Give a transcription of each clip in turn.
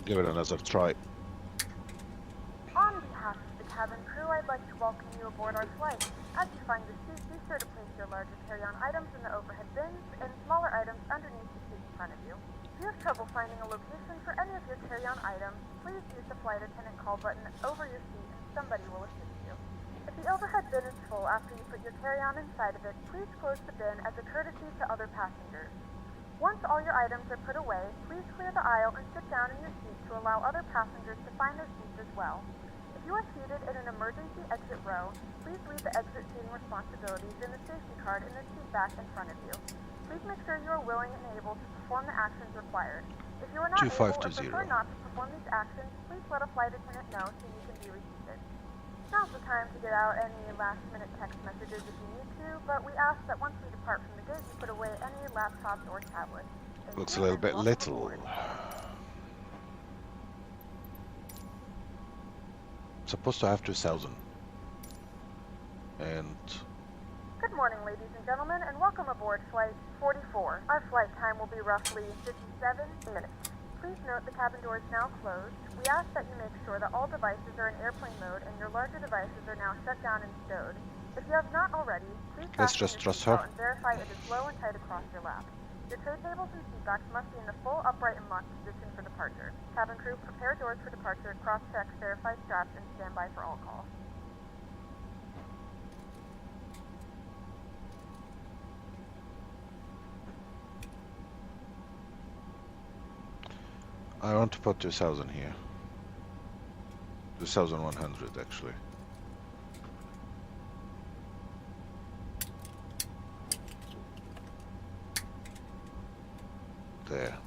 give it another try. On behalf of the cabin crew, I'd like to welcome you aboard our flight. As you find your seat, be sure to place your larger carry-on items in the overhead bins and smaller items underneath the seat in front of you. If you have trouble finding a location for any of your carry-on items, please use the flight attendant call button over your seat and somebody will assist you. If the overhead bin is full after you put your carry-on inside of it, please close the bin as a courtesy to other passengers. Once all your items are put away, please clear the aisle and sit down in your seat to allow other passengers to find their seats as well. If you are seated in an emergency exit row, please leave the exit seating responsibilities in the safety card in the seat back in front of you. Please make sure you are willing and able to perform the actions required. If you are not able or 2520. prefer not to perform these actions, please let a flight attendant know so you can be reseated. Now's the time to get out any last-minute text messages if you need to, but we ask that once we depart from the gate, you put away any laptops or tablets. Thank Looks a you, little and bit welcome little. aboard. Supposed to have 2,000. And Good morning, ladies and gentlemen, and welcome aboard Flight 44. Our flight time will be roughly 57 minutes. Please note the cabin door is now closed. We ask that you make sure that all devices are in airplane mode and your larger devices are now shut down and stowed. If you have not already, please Let's fasten just your trust seatbelt her. and verify it is low and tight across your lap. Your tray tables and seatbacks must be in the full upright and locked position for departure. Cabin crew, prepare doors for departure, cross-check, verify straps, and stand by for all calls. I want to put 2,000 here. 2,100 actually. There.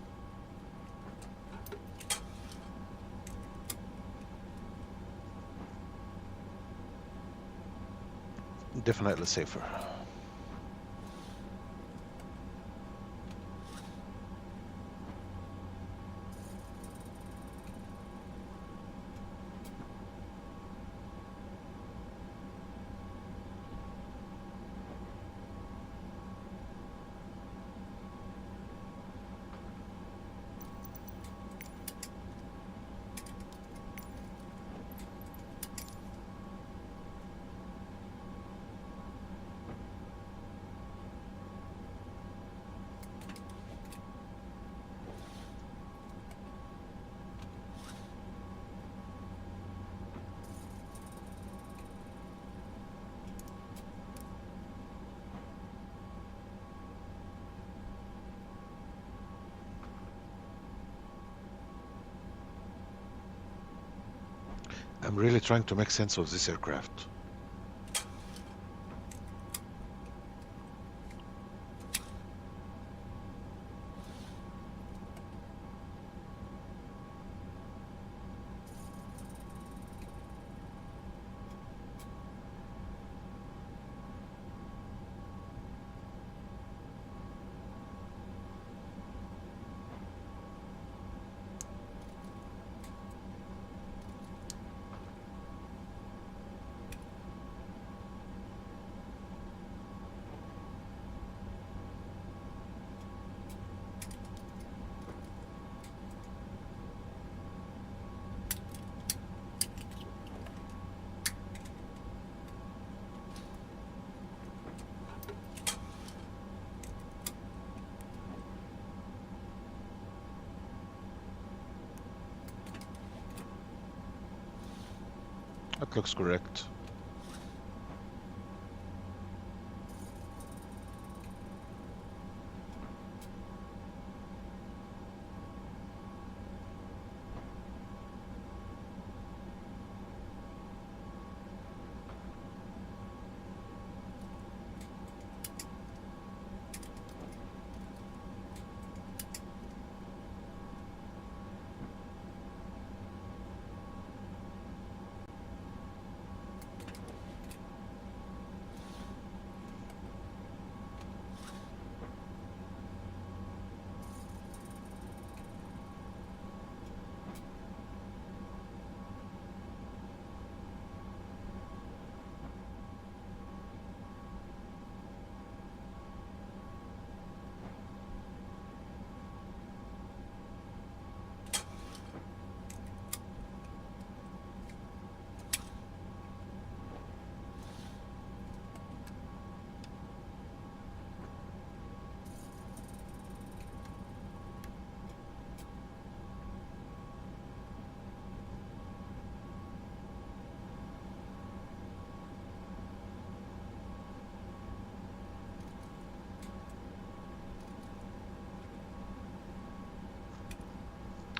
Definitely safer. I'm really trying to make sense of this aircraft. That looks correct.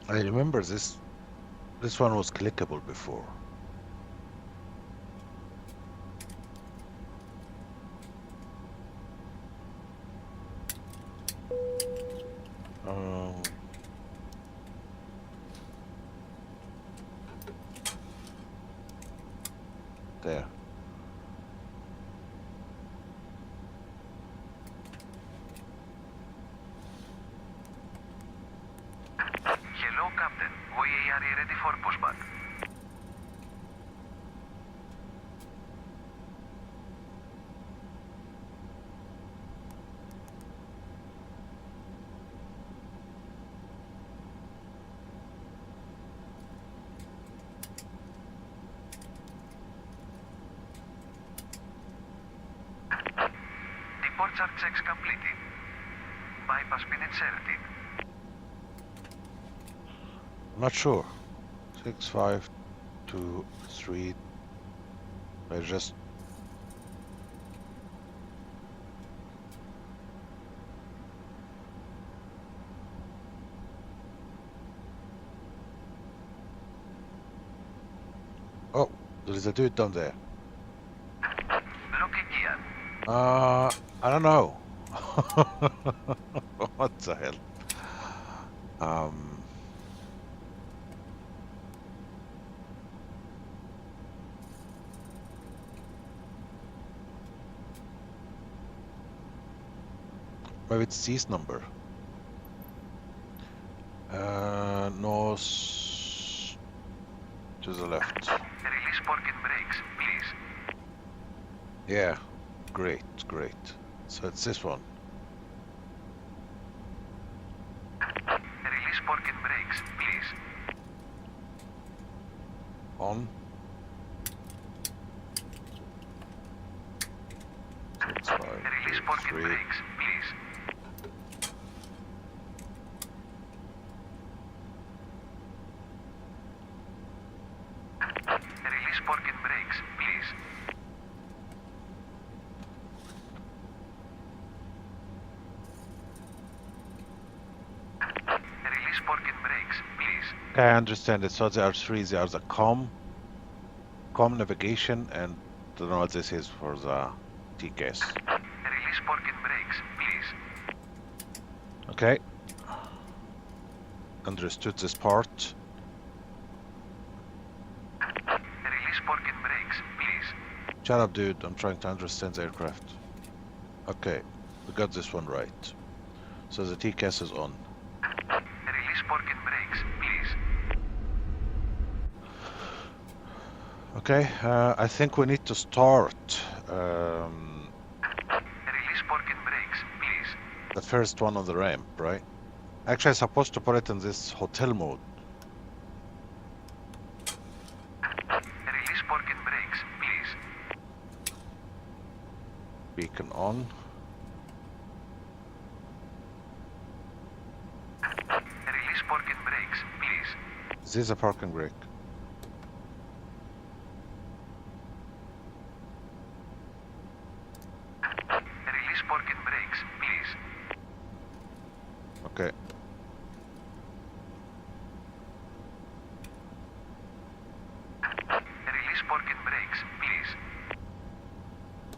I remember this one was clickable before. Um, there. Hello, Captain. We are ready for pushback. Departure checks completed. Bypass been inserted. Not sure. 6, 5, 2, 3. I just. Oh, there is a dude down there. Locking gear. I don't know. What the hell? Maybe it's C's number. North to the left. Release parking brakes, please. Yeah, great, great. So it's this one. Release parking brakes, please. On. 6, 5, Release 2, parking 3. brakes, please. Release parking brakes, please. Release parking brakes, please. Okay, I understand it. So there are three. There are the com navigation, and I don't know what this is for the TCAS. Release parking brakes, please. Okay. Understood this part. Release parking brakes, please. Shut up, dude. I'm trying to understand the aircraft. Okay, we got this one right. So the TCAS is on. Release parking brakes, please. Okay, I think we need to start Release parking brakes, please. the first one on the ramp, right? Actually, I'm supposed to put it in this hotel mode. Release parking brakes, please. Beacon on. Release parking brakes, please. This is a parking brake. Release parking brakes, please. Okay. Release parking brakes, please.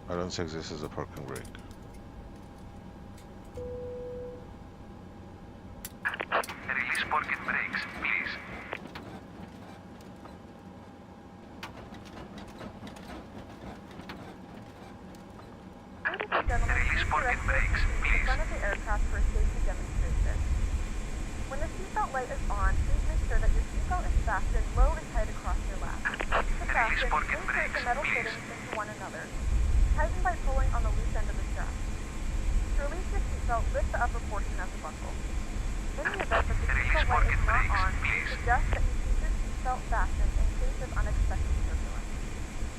I don't think this is a parking brake. Release parking brakes, please. Ladies and gentlemen, Release parking brakes, in please. front of the aircraft for a safety demonstration. When the seatbelt light is on, please make sure that your seatbelt is fastened low and tight across your lap. To fasten, parking insert brakes, the metal please. fittings into one another. Tighten by pulling on the loose end of the strap. To release your seatbelt, lift the upper portion of the buckle. In the event that the Release seatbelt light parking is not brakes, on, we please. suggest that you keep your seatbelt fastened in case of unexpected turbulence.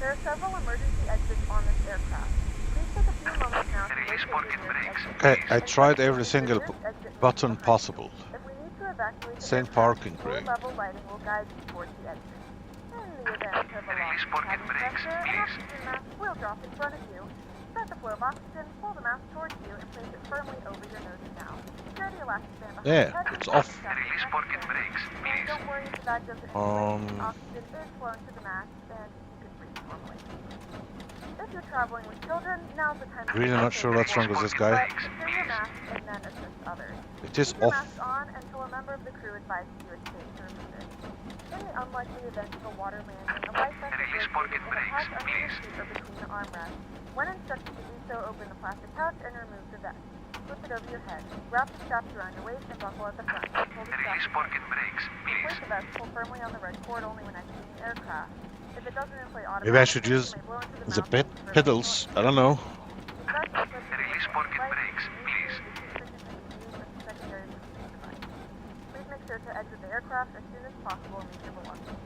There are several emergency exits on this aircraft. Please take a few moments now to Release locate parking your nearest brakes, exit. Okay, I please. tried every single The nearest exit may be button behind you. possible. If we need to evacuate the Same aircraft, parking low brake. level lighting will guide you towards the exit. In the event of a Release loss of parking cabin brakes, pressure, an please. oxygen mask will drop in front of you. Start the flow of oxygen, pull the mask towards you, and place it firmly over your nose and mouth. security elastic band behind Yeah, your head it's is off. strapped to Release your pocket neck. brakes, And please. don't worry if the bag doesn't inflate. Oxygen is flowing to the mask, and you can breathe normally. If you're traveling with children, now's the time to Really not sure what's wrong with this guy. secure your mask and then assist others. It is Keep your off. mask on until a member of the crew advises you it's safe to remove it. In the unlikely event of a water landing, a life vest is Release located pocket in a brakes, pouch under your please. seat or between the armrests. When instructed to do so, open the plastic pouch and remove the vest. Flip it over your head. Wrap the straps around your waist and buckle at the front. Pull the Release straps pocket brakes, please. Place the vest, pull firmly on the red cord only when exiting the aircraft. If it doesn't inflate automatically, Maybe I should use you may blow into the the mouthpiece for pedals. I don't know. Release pocket brakes, please. Please make sure to exit the aircraft as soon as possible and leave your belongings.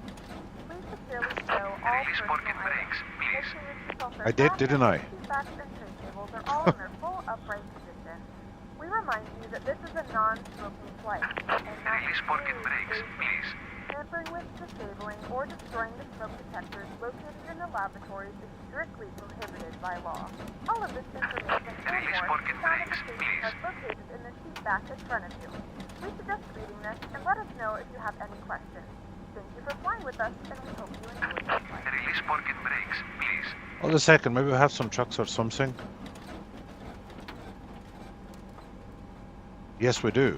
Please securely stow all Release personal pocket items. brakes, Make please. sure your seatbelts are I did, fastened, didn't I? seat backs and tray tables are all in their full upright position. We remind you that this is a non-smoking flight, and that Release pocket brakes, includes please. tampering with, disabling, or destroying the smoke detectors located in the laboratories is strictly prohibited by law. All of this information and Release more pocket is found in the brakes, safety please. card located in the seat back in front of you. We suggest reading this and let us know if you have any questions. Thank you for flying with us, and we hope you enjoy your flight. Release pocket brakes, please. Hold a second, maybe we have some trucks or something. Yes, we do.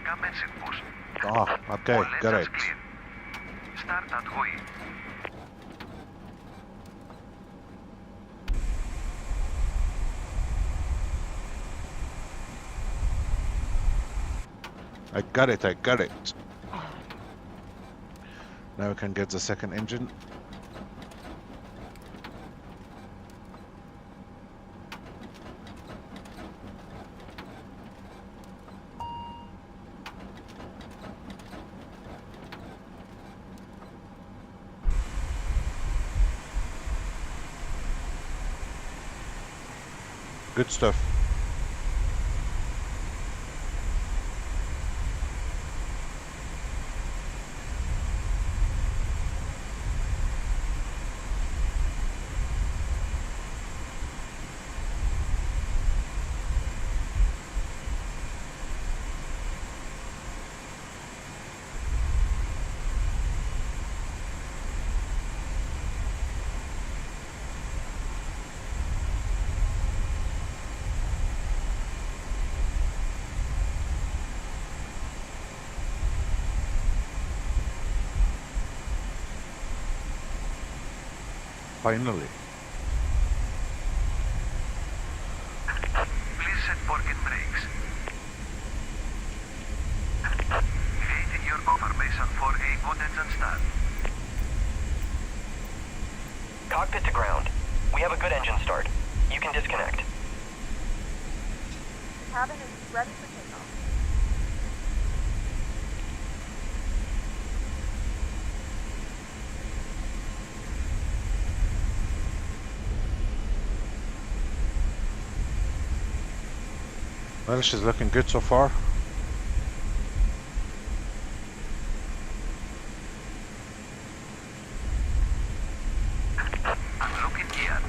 Commencing push. Ah, okay, All got engines it. clear. Start at WIFI. I got it, I got it. Now we can get the second engine. Good stuff. Finally. Please set pocket brakes. Waiting your confirmation for a good engine start. Cockpit to ground. We have a good engine start. You can disconnect. Cabin is ready for takeoff. Well, she's looking good so far. I'm looking here.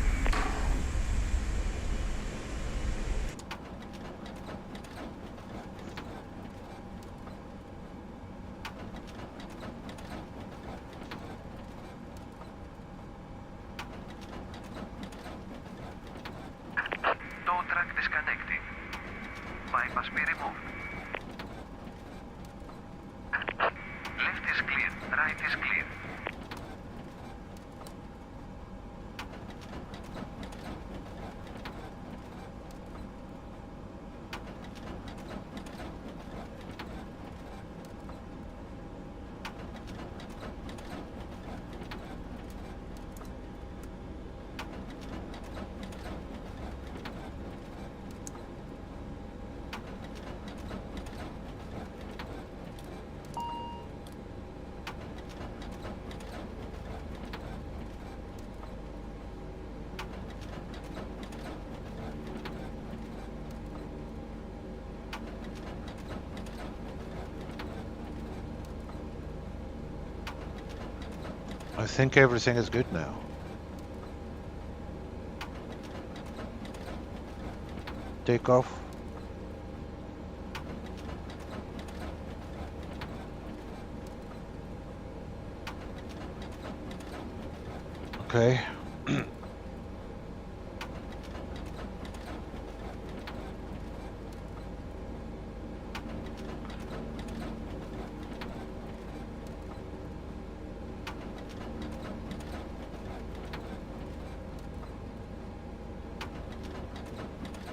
Tow truck disconnected. Bypass be removed. Left is clear, right is clear. I think everything is good now. Take off. Okay. I'm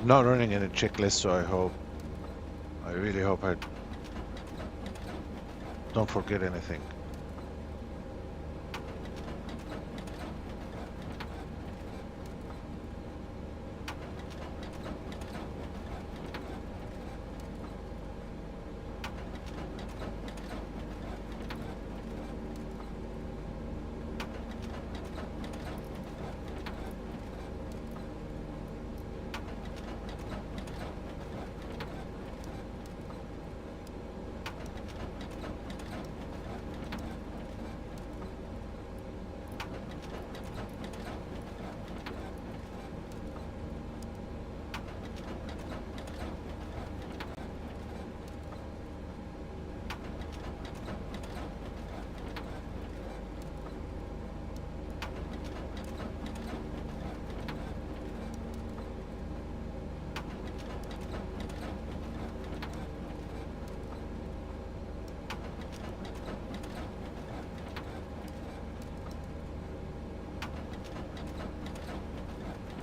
not running any checklist, so I really hope I don't forget anything.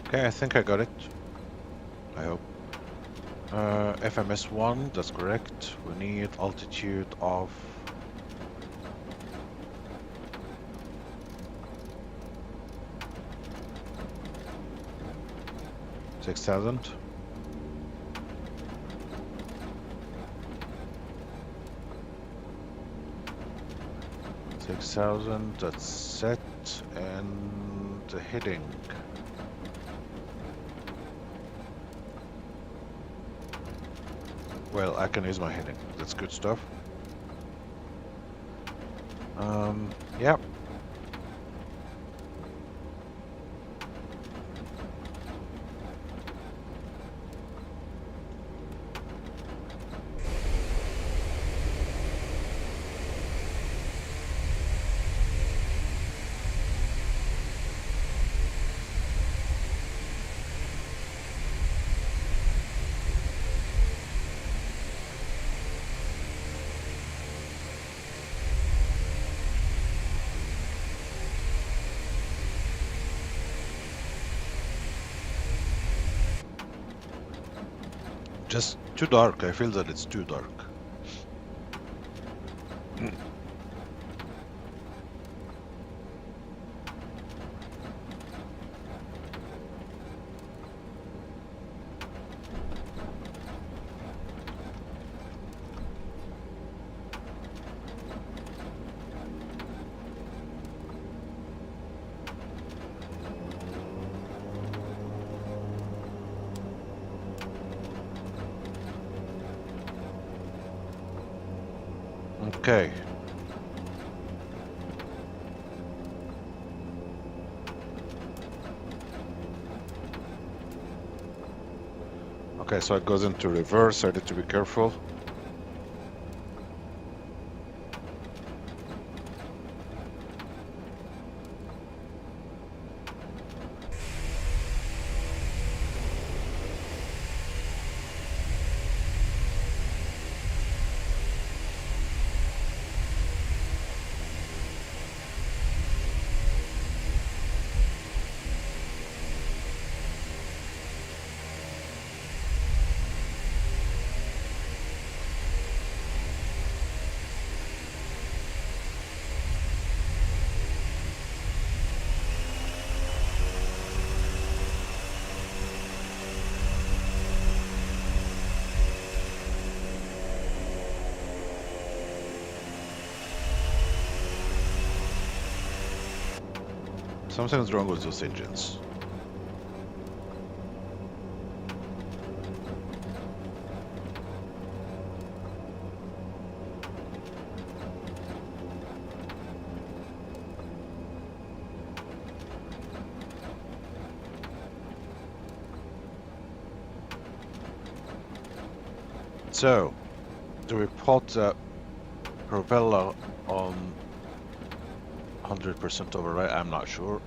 Okay, I think I got it. I hope. FMS1, that's correct. We need altitude of 6,000. That's set, and the heading. Well, I can use my heading. That's good stuff. Yeah. Just too dark. I feel that it's too dark. Okay. Okay, so it goes into reverse. I need to be careful. Something's wrong with those engines. So, do we put the propeller on 100% override? I'm not sure.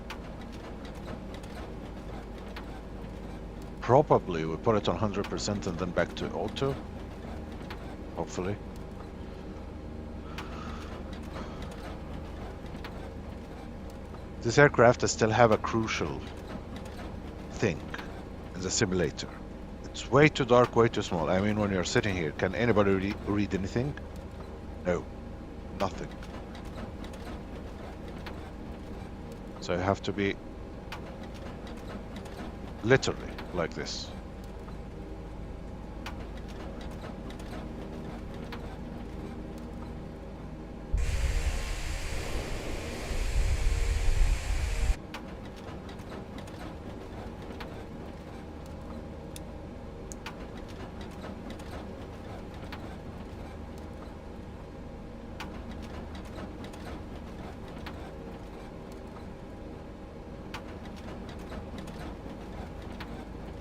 Probably we put it on 100% and then back to auto. Hopefully. This aircraft still have a crucial thing in the simulator. It's way too dark, way too small. I mean, when you're sitting here, can anybody read anything? No, nothing. So you have to be literally like this.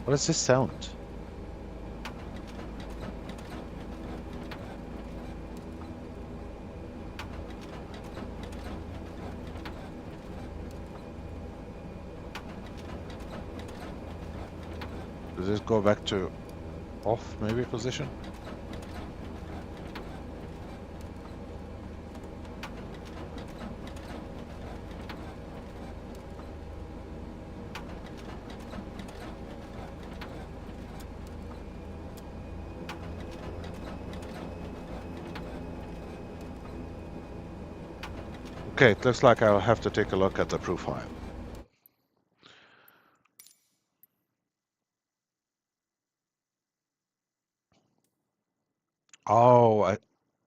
What is this sound? Does this go back to off maybe position? Okay, it looks like I'll have to take a look at the profile. Oh,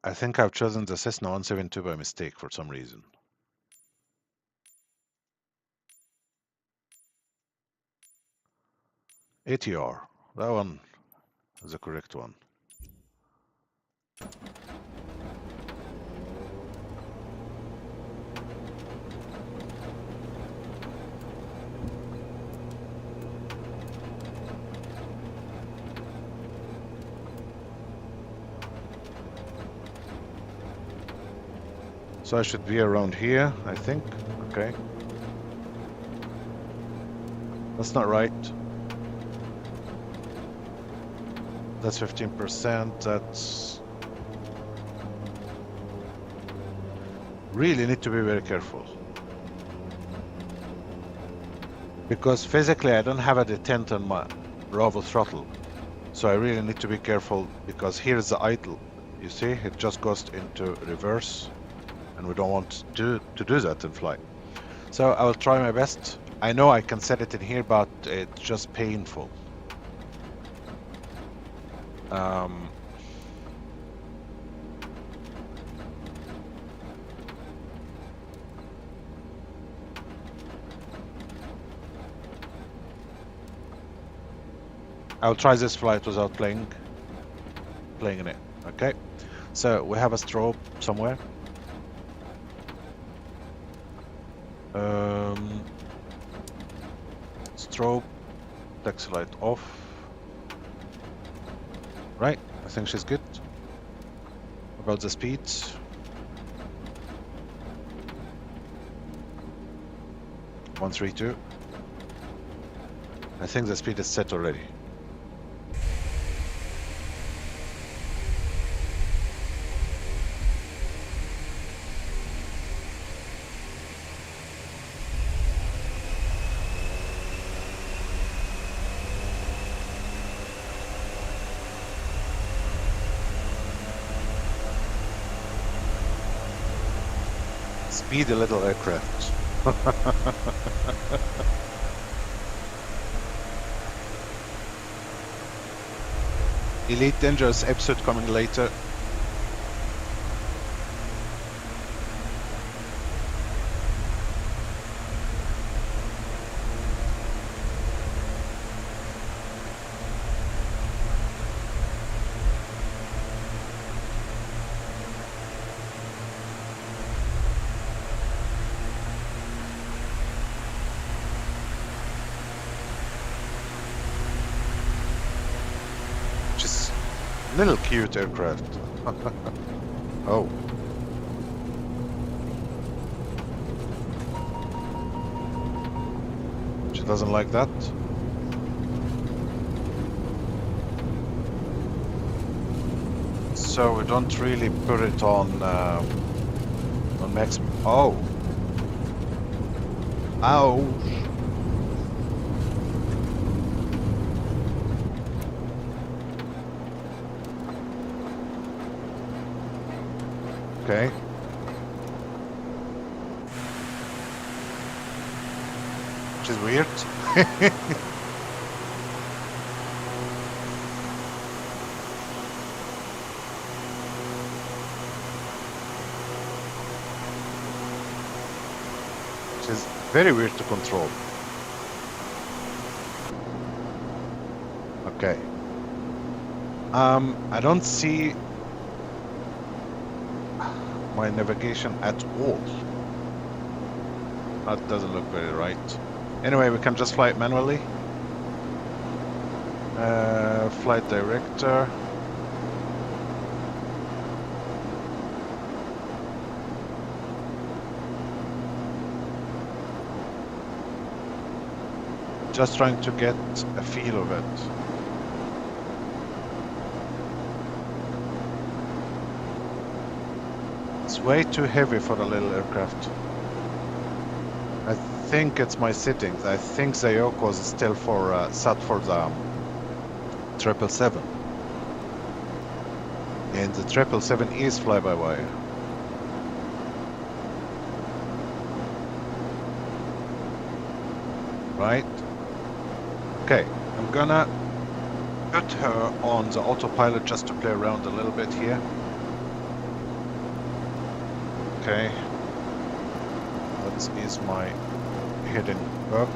I think I've chosen the Cessna 172 by mistake for some reason. ATR, that one is the correct one. So I should be around here, I think. Okay. That's not right. That's 15%. That's... Really need to be very careful. Because physically I don't have a detent on my Bravo throttle. So I really need to be careful because here's the idle. You see, it just goes into reverse. And we don't want to do that in flight. So I will try my best. I know I can set it in here, but it's just painful. I'll try this flight without playing in it. Okay, so we have a strobe somewhere. Strobe, taxi light off. Right, I think she's good. About the speed. (132). I think the speed is set already. Speedy little aircraft. Elite Dangerous episode coming later. Little cute aircraft. Oh. She doesn't like that. so we don't really put it on max. Oh, ouch! Okay. Which is weird. Which is very weird to control. Okay. I don't see my navigation at all. That doesn't look very right. Anyway, we can just fly it manually. Flight director. Just trying to get a feel of it. It's way too heavy for a little aircraft. I think it's my settings. I think Zayoko is still for set for the 777. And the 777 is fly-by-wire. Right? Okay, I'm gonna put her on the autopilot just to play around a little bit here. Okay. That is my hidden bug.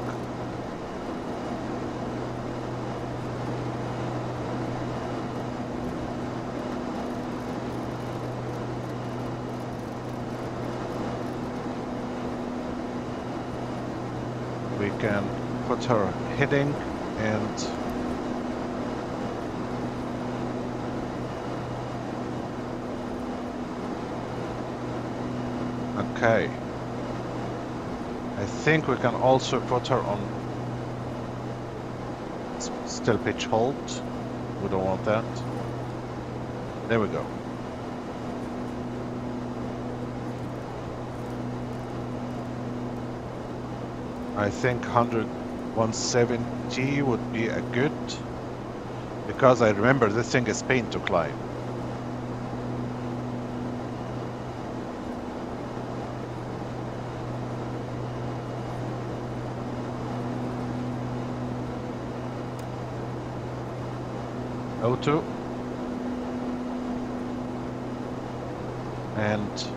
We can put her heading and okay. I think we can also put her on still pitch hold. We don't want that. There we go. I think 170 would be a good, because I remember this thing is pain to climb. O2 and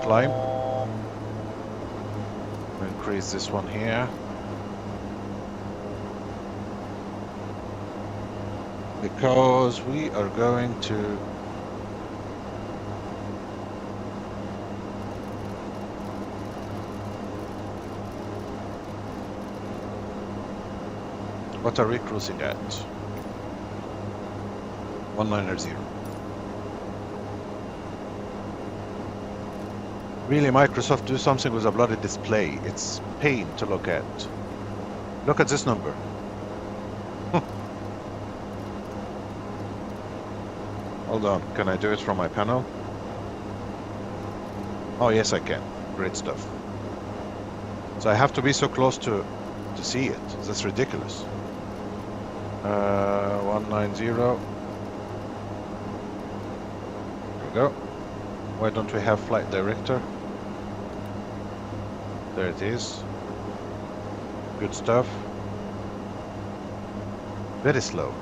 climb. We'll increase this one here because we are going to what are we cruising at? 190. Really, Microsoft, do something with a bloody display. It's pain to look at. Look at this number. Hold on, can I do it from my panel? Oh yes, I can. Great stuff. So I have to be so close to see it. That's ridiculous. 190. There we go. Why don't we have flight director? There it is. Good stuff. Very slow.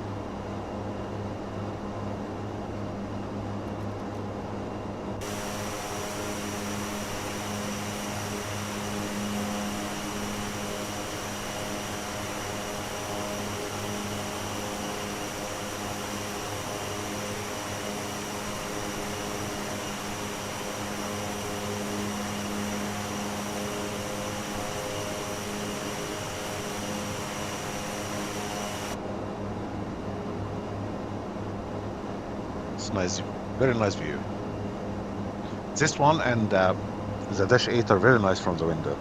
Nice, very nice view. This one and the Dash 8 are very nice from the window.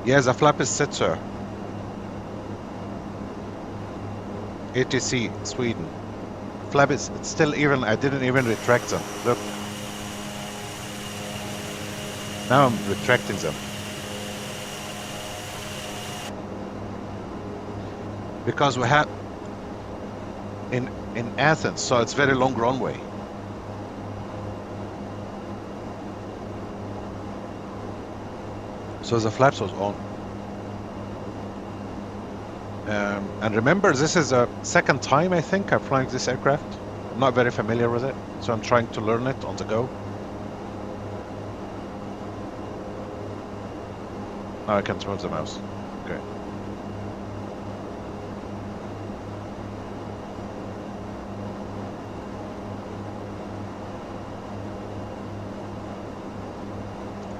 Yes, the flap is set, sir. ATC, Sweden. Flap is it's still even. I didn't even retract them. Look. Now I'm retracting them. Because we have in Athens, so it's very long runway. So the flaps was on. And remember, this is a second time I think I'm flying this aircraft. I'm not very familiar with it, so I'm trying to learn it on the go. Now I can move the mouse. Okay.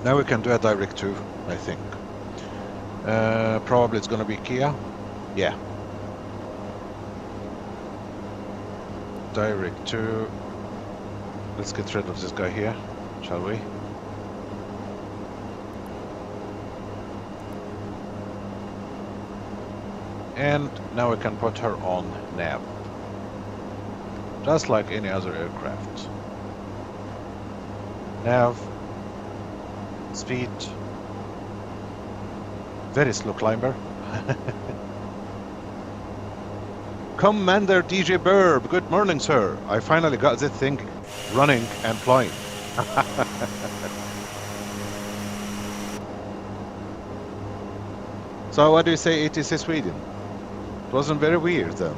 Now we can do a direct to, I think. Probably it's gonna be Kia. Yeah. Direct to. Let's get rid of this guy here, shall we? And now we can put her on nav. Just like any other aircraft. Nav. Speed. Very slow climber. Commander DJ Burb, good morning, sir. I finally got this thing running and flying. So what do you say, ATC Sweden? It wasn't very weird then.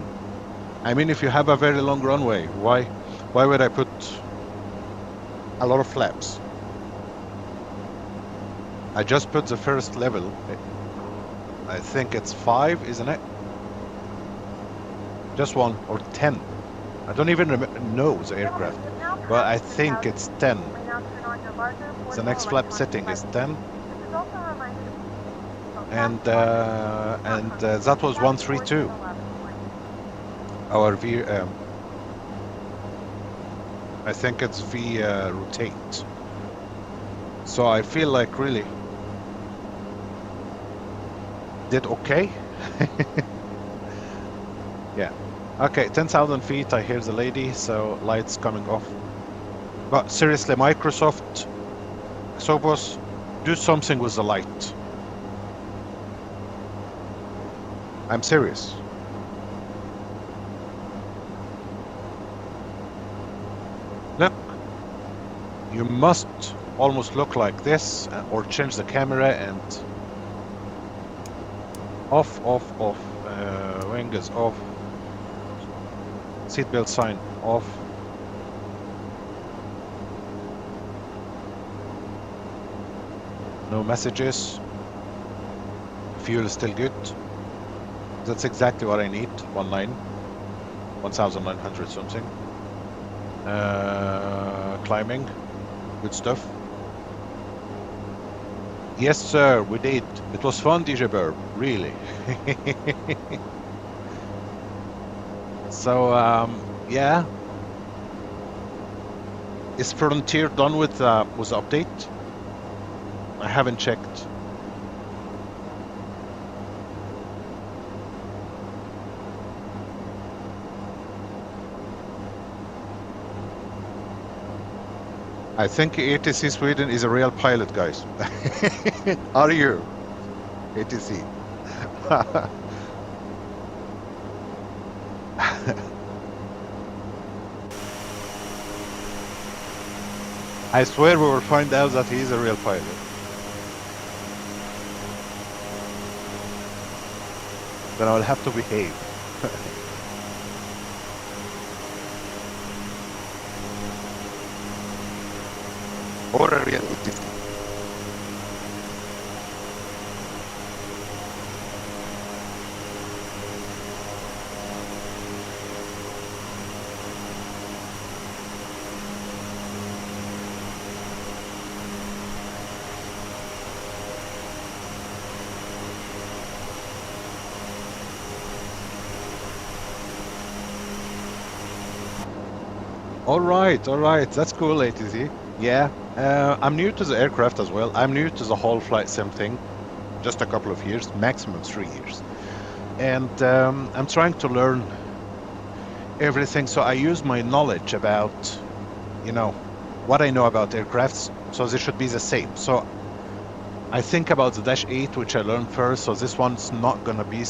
I mean, if you have a very long runway, why would I put a lot of flaps? I just put the first level. I think it's 5, isn't it? Just 1 or 10. I don't even know the aircraft, but I think it's 10. The next flap setting is 10. And that was 132. Our V, I think it's V rotate. So I feel like really did okay. Yeah. Okay, 10,000 feet. I hear the lady, so lights coming off. But seriously, Microsoft, Sobos, do something with the light. I'm serious. Look, you must almost look like this, or change the camera and off. Wing is off. Seatbelt sign off. No messages. Fuel is still good. That's exactly what I need. 1,900 something. Climbing. Good stuff. Yes, sir, we did. It was fun, DJ Burb. Really. So, yeah. Is Frontier done with the update? I haven't checked. I think ATC Sweden is a real pilot, guys. Are you? ATC. I swear we will find out that he is a real pilot. Then I will have to behave. Or a real ATC. All right, that's cool, ATC. Yeah, I'm new to the aircraft as well. I'm new to the whole flight sim thing. just a couple of years, maximum 3 years. And I'm trying to learn everything, so I use my knowledge about, you know, what I know about aircrafts, so this should be the same. So I think about the Dash 8, which I learned first, so this one's not gonna be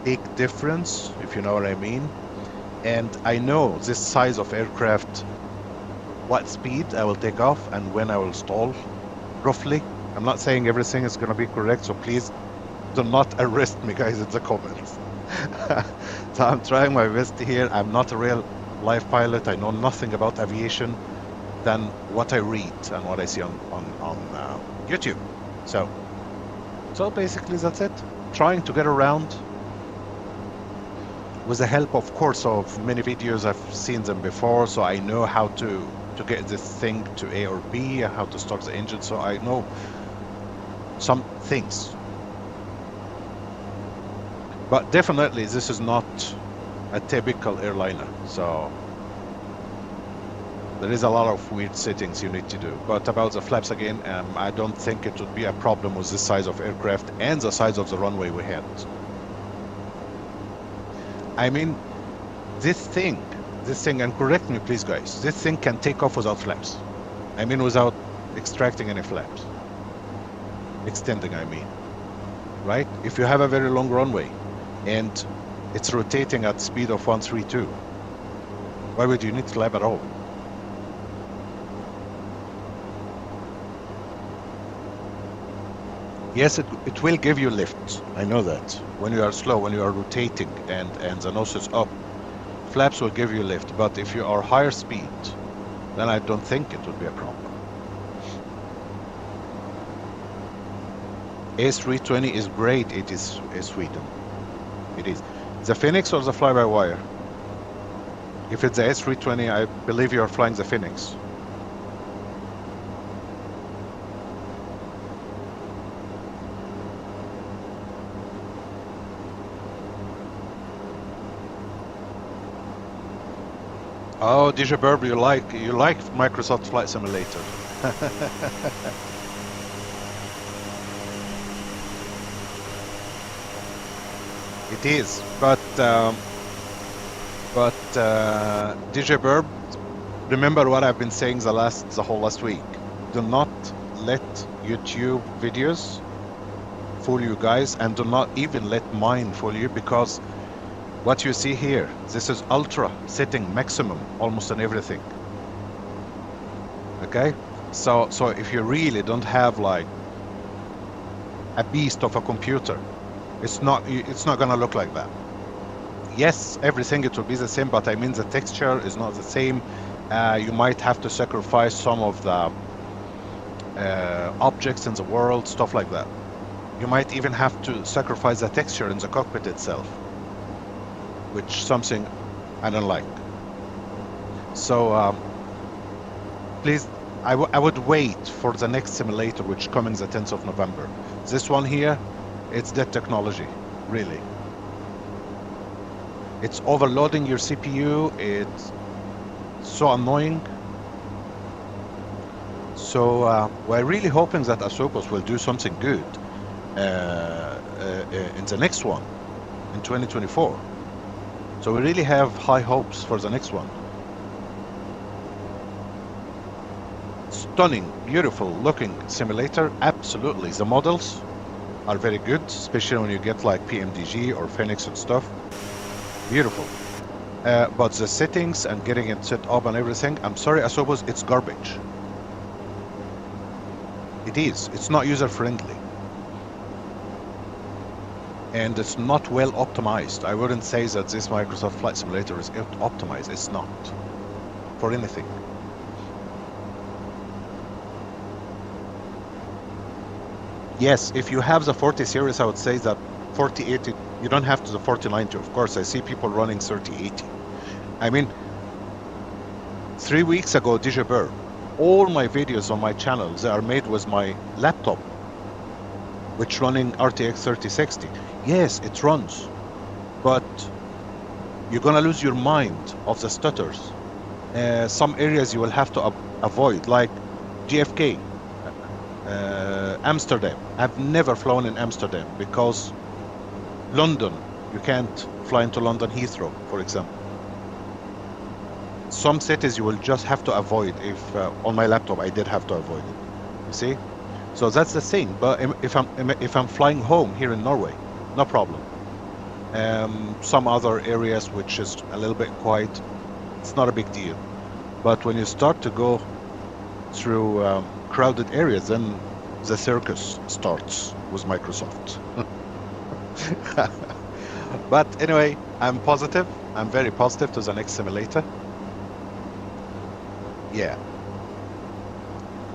big difference, if you know what I mean. And I know this size of aircraft, what speed I will take off and when I will stall, roughly. I'm not saying everything is gonna be correct, so please do not arrest me, guys, in the comments. So I'm trying my best here. I'm not a real live pilot. I know nothing about aviation than what I read and what I see on YouTube. So basically that's it. Trying to get around with the help, of course, of many videos. I've seen them before, so I know how to get this thing to A or B, how to start the engine, so I know some things. But definitely this is not a typical airliner, so there is a lot of weird settings you need to do. But about the flaps again, I don't think it would be a problem with this size of aircraft and the size of the runway we had. I mean, this thing, and correct me please guys, this thing can take off without flaps. I mean without extracting any flaps. Extending, I mean. Right? If you have a very long runway and it's rotating at speed of 132, why would you need flap at all? Yes, it will give you lift. I know that. When you are slow, when you are rotating and the nose is up, flaps will give you lift. But if you are higher speed, then I don't think it would be a problem. AS320 is great. It is Sweden. It is. The Phoenix or the fly-by-wire? If it's the AS320, I believe you are flying the Phoenix. Oh, DJ Burb, you like Microsoft Flight Simulator. It is, but DJ Burb, remember what I've been saying the whole last week. Do not let YouTube videos fool you guys, and do not even let mine fool you, because what you see here, this is ultra setting maximum almost on everything. Okay, so if you really don't have like a beast of a computer, it's not gonna look like that. Yes, everything it will be the same, but I mean the texture is not the same. You might have to sacrifice some of the objects in the world, stuff like that. You might even have to sacrifice the texture in the cockpit itself, which something I don't like. So please, I would wait for the next simulator, which coming the 10th of November. This one here, it's dead technology, really. It's overloading your CPU. It's so annoying. So we're really hoping that ASUS will do something good in the next one, in 2024. So we really have high hopes for the next one. Stunning, beautiful looking simulator, absolutely. The models are very good, especially when you get like PMDG or Phoenix and stuff. Beautiful. But the settings and getting it set up and everything, I'm sorry ASUS, it's garbage. It is. It's not user friendly. And it's not well optimized. I wouldn't say that this Microsoft Flight Simulator is optimized. It's not for anything. Yes, if you have the 40 series, I would say that 4080, you don't have to the 4090. Of course, I see people running 3080. I mean, 3 weeks ago, DJ Burr, all my videos on my channel, they are made with my laptop, which running RTX 3060. Yes, it runs, but you're gonna lose your mind of the stutters. Some areas you will have to avoid, like JFK. Amsterdam. I've never flown in Amsterdam because London, you can't fly into London Heathrow, for example. Some cities you will just have to avoid. If on my laptop I did have to avoid it. You see, so that's the thing. But if I'm flying home here in Norway, no problem. Some other areas which is a little bit quiet, it's not a big deal. But when you start to go through crowded areas, then the circus starts with Microsoft. But anyway, I'm positive. I'm very positive to the next simulator. Yeah.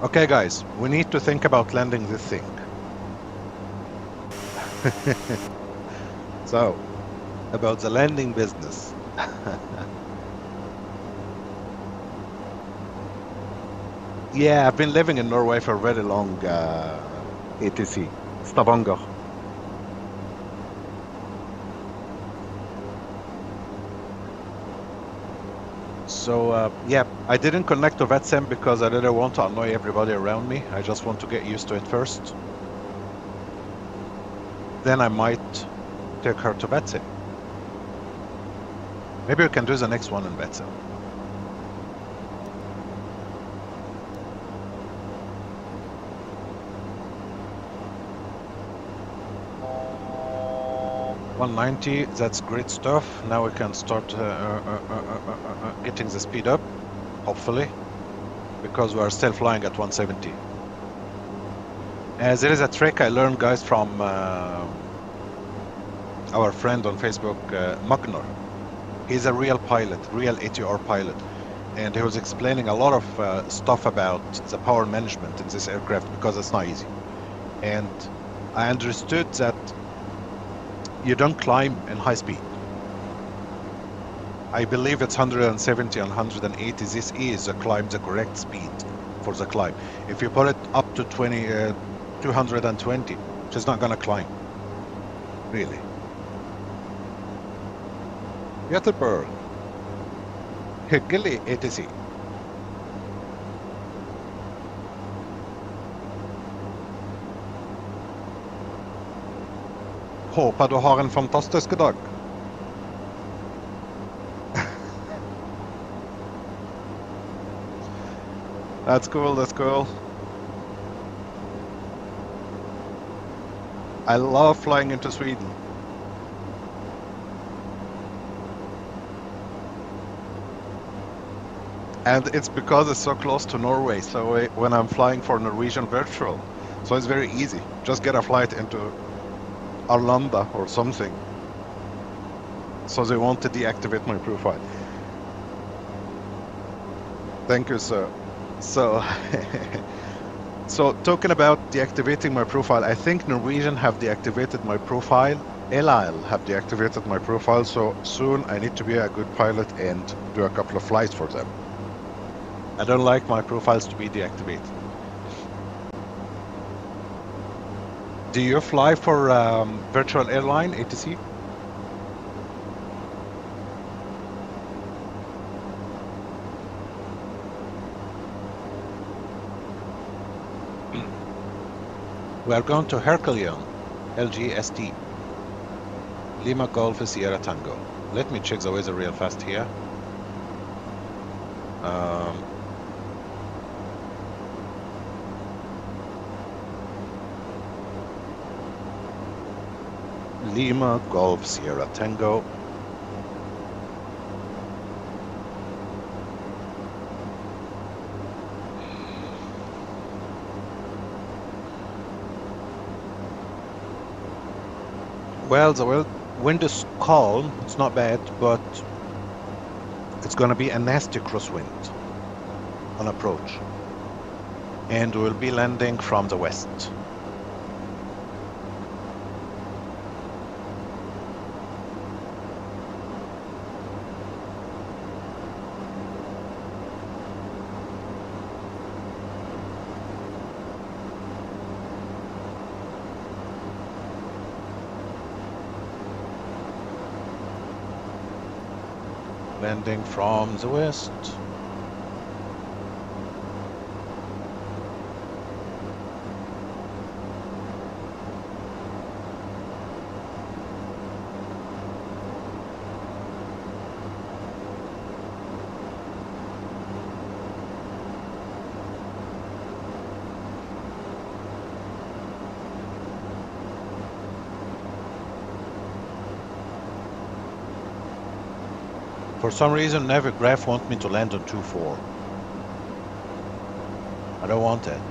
Okay, guys, we need to think about landing this thing. So, about the landing business. Yeah, I've been living in Norway for very long, ATC, Stavanger. So, yeah, I didn't connect to VetSim because I didn't want to annoy everybody around me. I just want to get used to it first. Then I might take her to VetSim. Maybe we can do the next one in VetSim. $190, that's great stuff. Now we can start getting the speed up, hopefully, because we are still flying at 170. There is a trick I learned, guys, from our friend on Facebook, Magnar. He's a real pilot, real ATR pilot, and he was explaining a lot of stuff about the power management in this aircraft because it's not easy. And I understood that you don't climb in high speed. I believe it's 170 and 180. This is the climb, the correct speed for the climb. If you put it up to 220, she's not gonna climb, really. Göteborg. Hyggelig ATC. Håper du har en fantastisk dag. That's cool, that's cool. I love flying into Sweden. And it's because it's so close to Norway, so when I'm flying for Norwegian Virtual, so it's very easy. Just get a flight into Arlanda or something. So they want to deactivate my profile. Thank you, sir. So, so talking about deactivating my profile, I think Norwegian have deactivated my profile. Elal have deactivated my profile, so soon I need to be a good pilot and do a couple of flights for them. I don't like my profiles to be deactivated. Do you fly for virtual airline, ATC? We are going to Herculean, LGST. Lima Golf Sierra Tango. Let me check the weather real fast here. Lima Golf Sierra Tango. Well, the wind is calm, it's not bad, but it's gonna be a nasty crosswind on approach. And we'll be landing from the west. Landing from the west. For some reason, Navigraph want me to land on 2-4. I don't want that.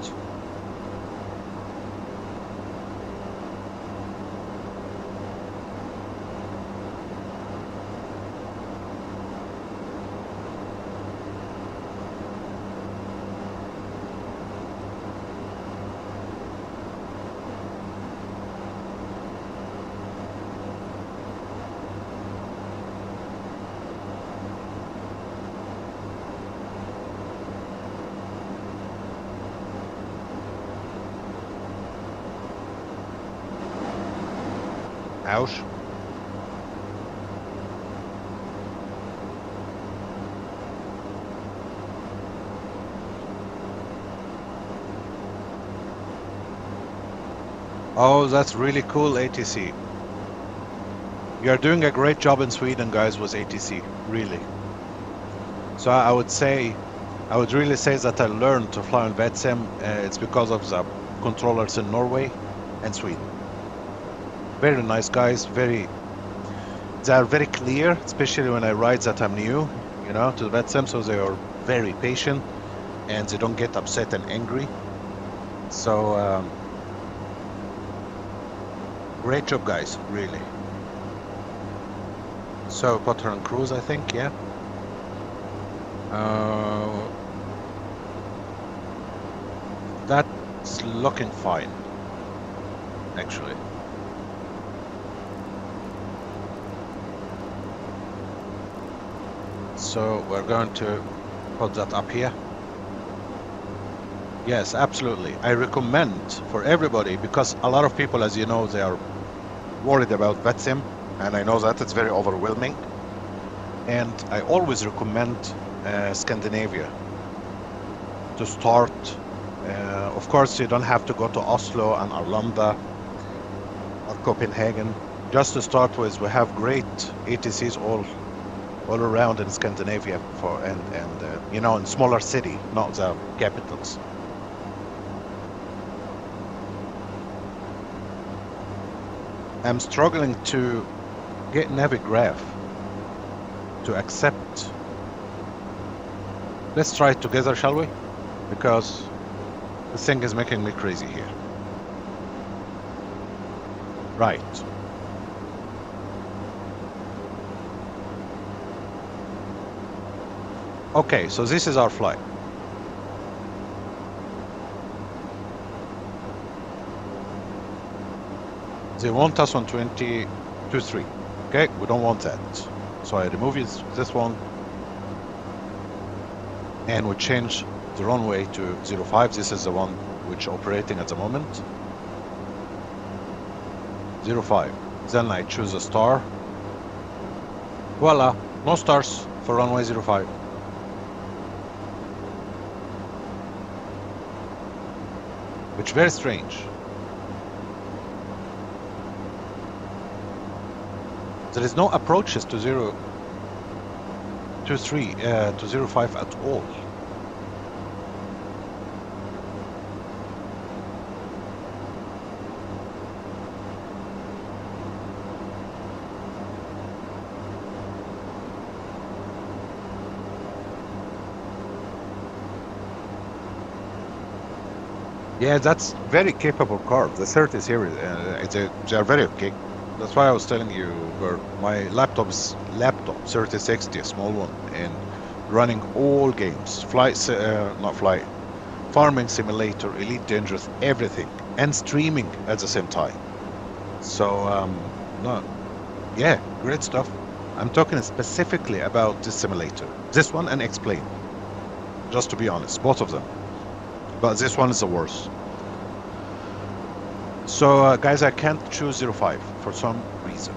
Ouch. Oh, that's really cool, ATC. You're doing a great job in Sweden, guys, with ATC, really. So I would really say that I learned to fly on VetSim. It's because of the controllers in Norway and Sweden. Very nice guys, they are very clear, especially when I ride that I'm new, you know, to the VetSim, so they are very patient and they don't get upset and angry. So, great job, guys, really. So, put her on cruise, I think, yeah. That's looking fine, actually. So we're going to put that up here. Yes, absolutely. I recommend for everybody, because a lot of people, as you know, they are worried about VetSim, and I know that it's very overwhelming. And I always recommend Scandinavia to start. Of course, you don't have to go to Oslo and Arlanda or Copenhagen. Just to start with, we have great ATCs all around in Scandinavia and you know, in smaller city, not the capitals. I'm struggling to get Navigraph to accept. Let's try it together, shall we? Because this thing is making me crazy here. Right. Okay, so this is our flight. They want us on 22.3. Okay, we don't want that. So I remove this one. And we change the runway to 05. This is the one which operating at the moment. 05. Then I choose a star. Voila, no stars for runway 05. Which very strange. There is no approaches to 023 to 05 at all. Yeah, that's very capable car. The 30 series, they are very okay. That's why I was telling you, where my laptop 3060, a small one, and running all games, Farming Simulator, Elite Dangerous, everything, and streaming at the same time. So, yeah, great stuff. I'm talking specifically about this simulator, this one and X-Plane. Just to be honest, both of them. But this one is the worst. So, guys, I can't choose 05 for some reason.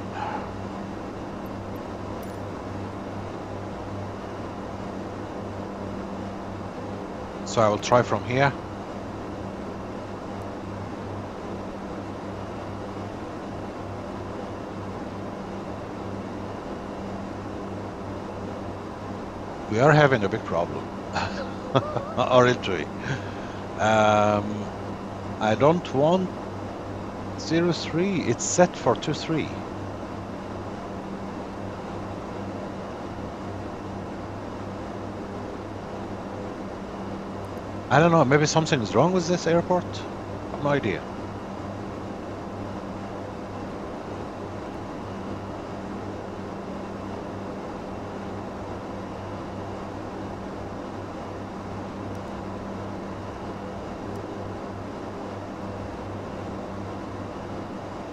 So I will try from here. We are having a big problem. Originally. I don't want 03. It's set for 23. I don't know, maybe something's wrong with this airport? I have no idea.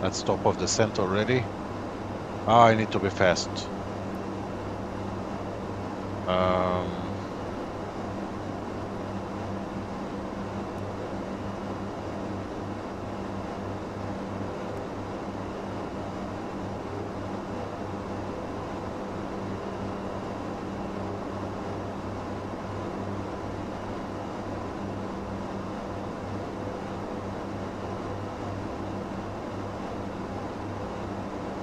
That's top of descent already. Ah, I need to be fast.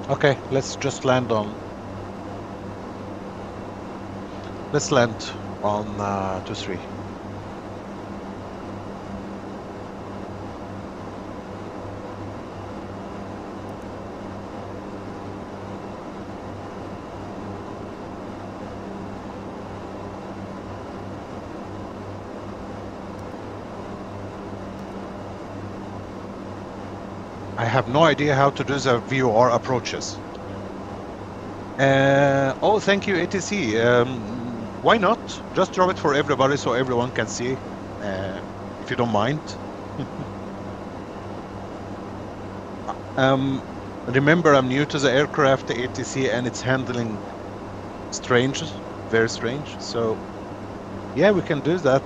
Okay, let's just land on. Let's land on 23. I have no idea how to do the VOR approaches. Oh, thank you, ATC. Why not? Just drop it for everybody so everyone can see, if you don't mind. Remember, I'm new to the aircraft, the ATC, and it's handling strange, very strange. So, yeah, we can do that.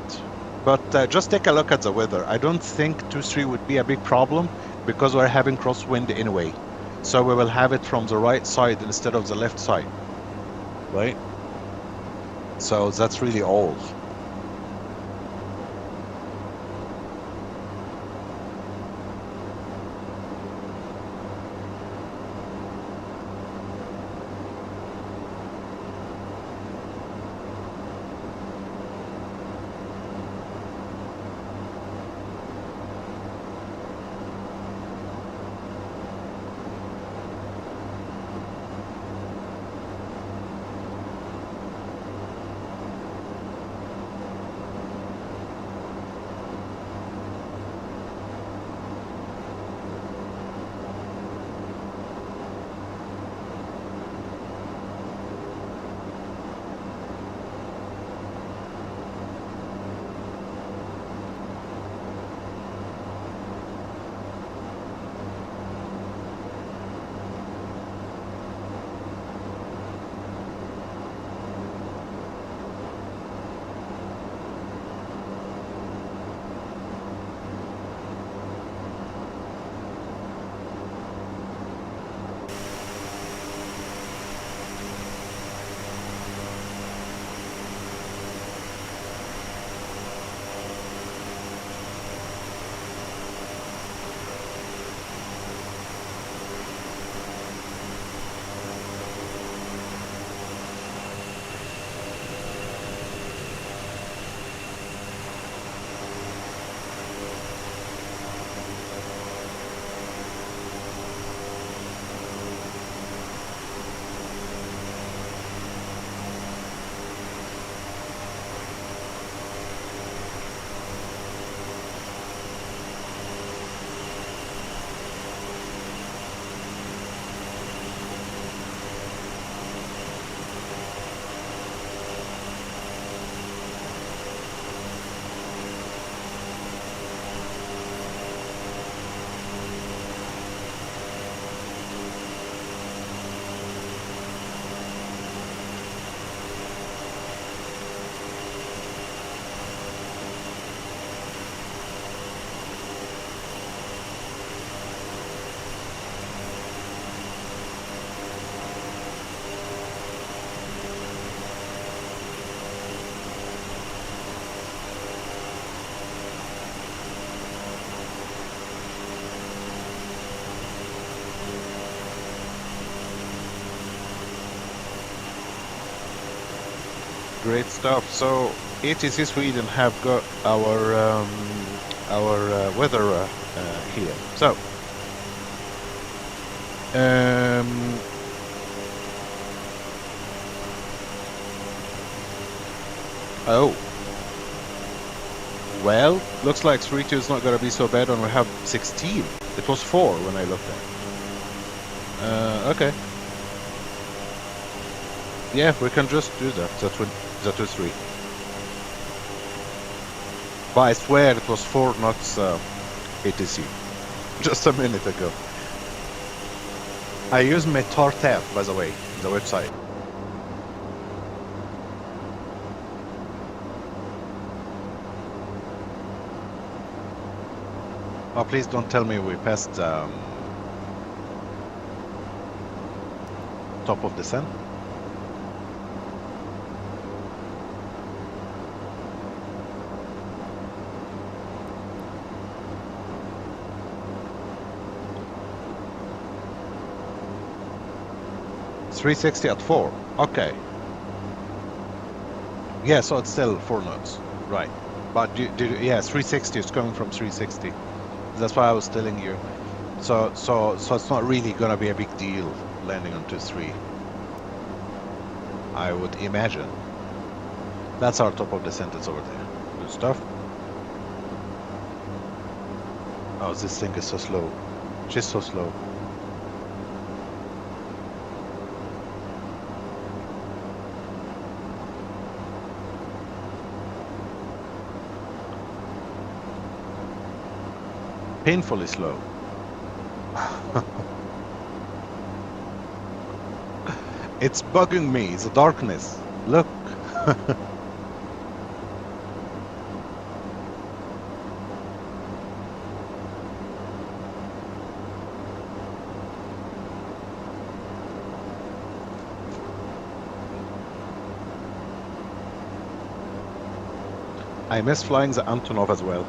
But just take a look at the weather. I don't think 2-3 would be a big problem because we're having crosswind anyway. So we will have it from the right side instead of the left side, right? So that's really all. Great stuff. So ATC Sweden have got our weather here. So oh, Well, looks like 3.2 is not going to be so bad when we have 16. It was 4 when I looked at it. Okay. Yeah, we can just do that. That was 3. But I swear it was 4 knots ATC. Just a minute ago. I use my TAR tab, by the way, the website. Oh, please don't tell me we passed top of descent. .360 at 4. Okay. Yeah, so it's still 4 knots, right? But yeah, 360 is coming from 360. That's why I was telling you. So it's not really gonna be a big deal landing on 2-3. I would imagine. That's our top of descent. It's over there. Good stuff. Oh, this thing is so slow. Just so slow. Painfully slow. It's bugging me, the darkness. Look. I miss flying the Antonov as well.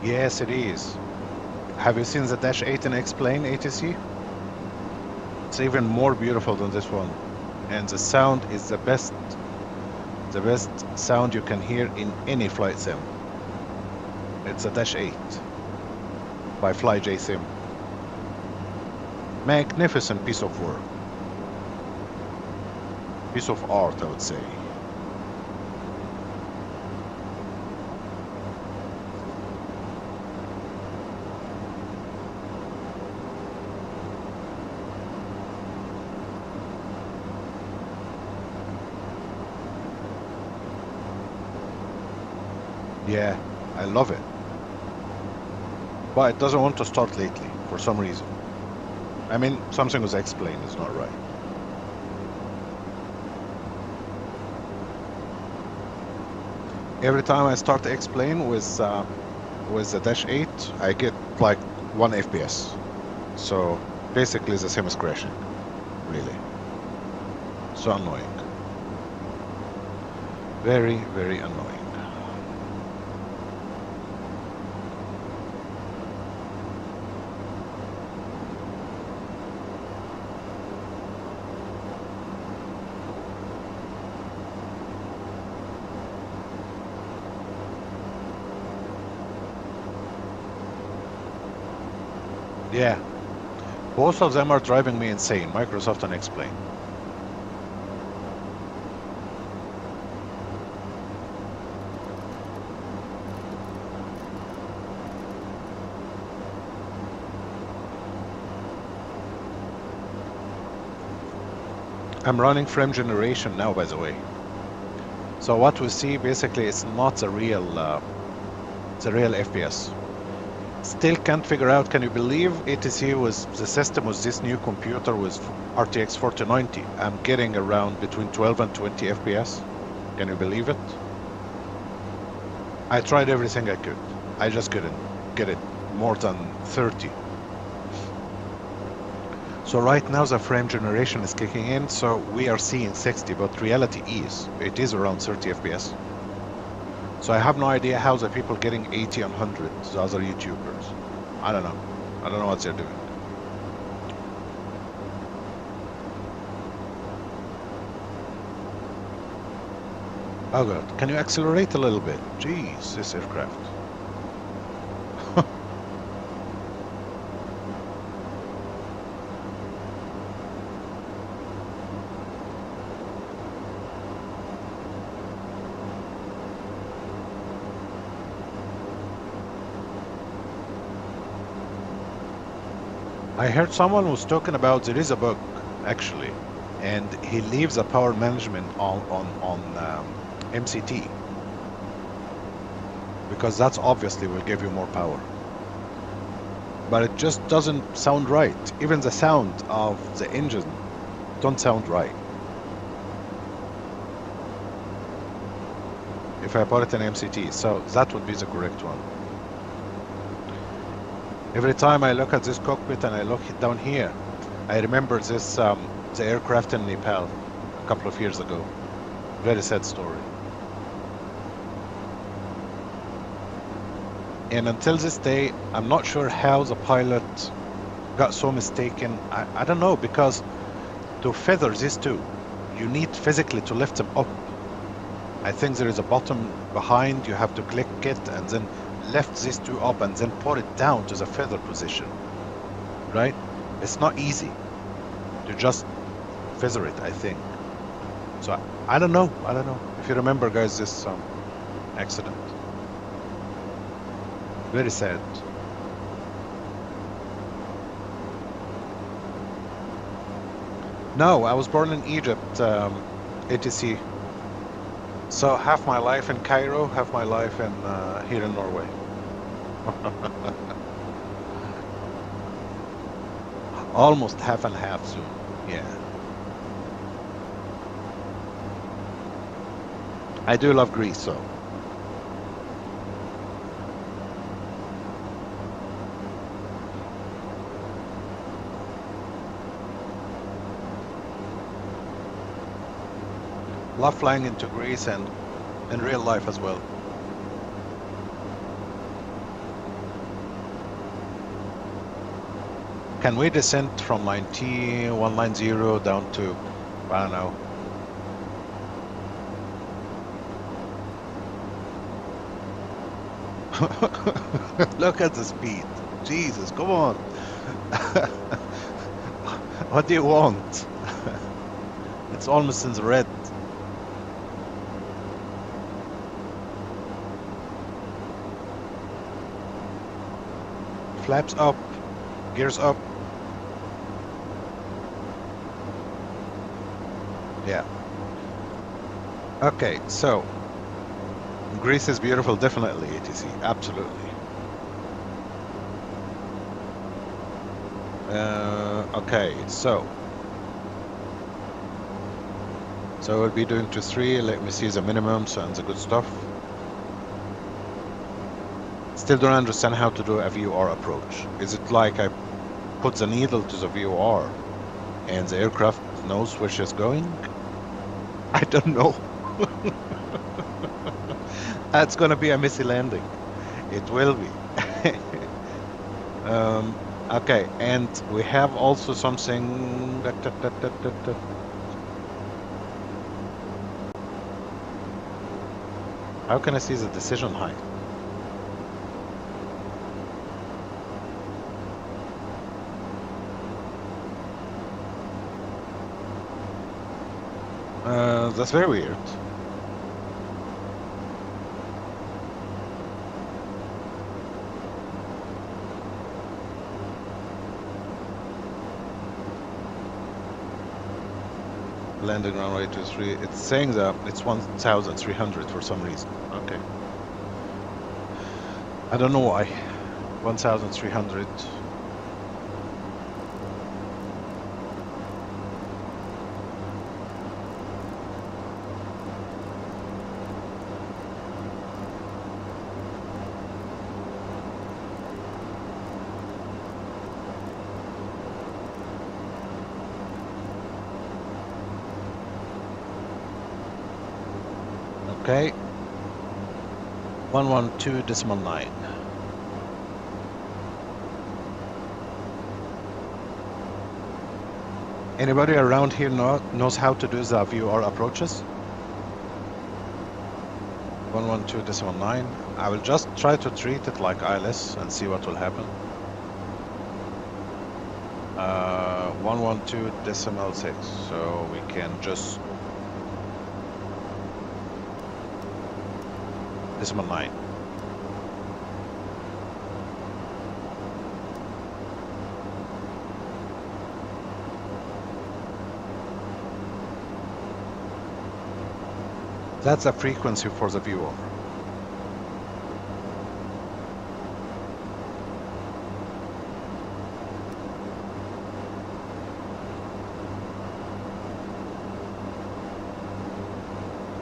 Yes, it is. Have you seen the Dash 8 in X-Plane ATC? It's even more beautiful than this one. And the sound is the best sound you can hear in any flight sim. It's a Dash 8 by FlyJSim. Magnificent piece of work. Piece of art, I would say. Yeah, I love it. But it doesn't want to start lately, for some reason. I mean, something was explained, it's not right. Every time I start to explain with the Dash 8, I get like 1 FPS. So basically it's the same as crashing, really. So annoying. Very, very annoying. Yeah, both of them are driving me insane, Microsoft and X-Plane. I'm running frame generation now, by the way. So what we see basically is not the real FPS. Still can't figure out, can you believe ATC was, the system was this new computer with RTX 4090. I'm getting around between 12 and 20 FPS. Can you believe it? I tried everything I could. I just couldn't get it more than 30. So right now the frame generation is kicking in, so we are seeing 60, but reality is, it is around 30 FPS. So I have no idea how the people getting 80 and 100, the other YouTubers. I don't know. I don't know what they're doing. Oh god, can you accelerate a little bit? Jeez, this aircraft. I heard someone was talking about there is a bug actually, and he leaves the power management on MCT because that's obviously will give you more power, but it just doesn't sound right. Even the sound of the engine don't sound right. If I put it in MCT, so that would be the correct one. Every time I look at this cockpit and I look down here, I remember this the aircraft in Nepal a couple of years ago. Very sad story. And until this day, I'm not sure how the pilot got so mistaken. I don't know, because to feather these two, you need physically to lift them up. I think there is a button behind, you have to click it and then lift these two up and then put it down to the feather position, right? It's not easy to just feather it, I think. So I don't know. If you remember, guys, this accident. Very sad. No, I was born in Egypt, ATC. So half my life in Cairo, half my life in here in Norway. Almost half and half soon, yeah. I do love Greece, so. Love flying into Greece and in real life as well. Can we descend from 190 down to, I don't know. Look at the speed. Jesus, come on. What do you want? It's almost in the red. Flaps up, gears up. Yeah. Okay, so Greece is beautiful, definitely, ATC, absolutely. Okay, so we'll be doing 2-3. Let me see the minimums and the good stuff. Still don't understand how to do a VOR approach. Is it like I put the needle to the VOR and the aircraft knows where she's going? I don't know. That's gonna be a messy landing. It will be. Okay, and we have also something. How can I see the decision height? That's very weird. Landing runway 23. It's saying that it's 1,300 for some reason. Okay. I don't know why. 1,300. Okay. 112.9. Anybody around here knows how to do the VOR approaches? 112.9. I will just try to treat it like ILS and see what will happen. 112.6. So we can just 0.9. That's a frequency for the viewer.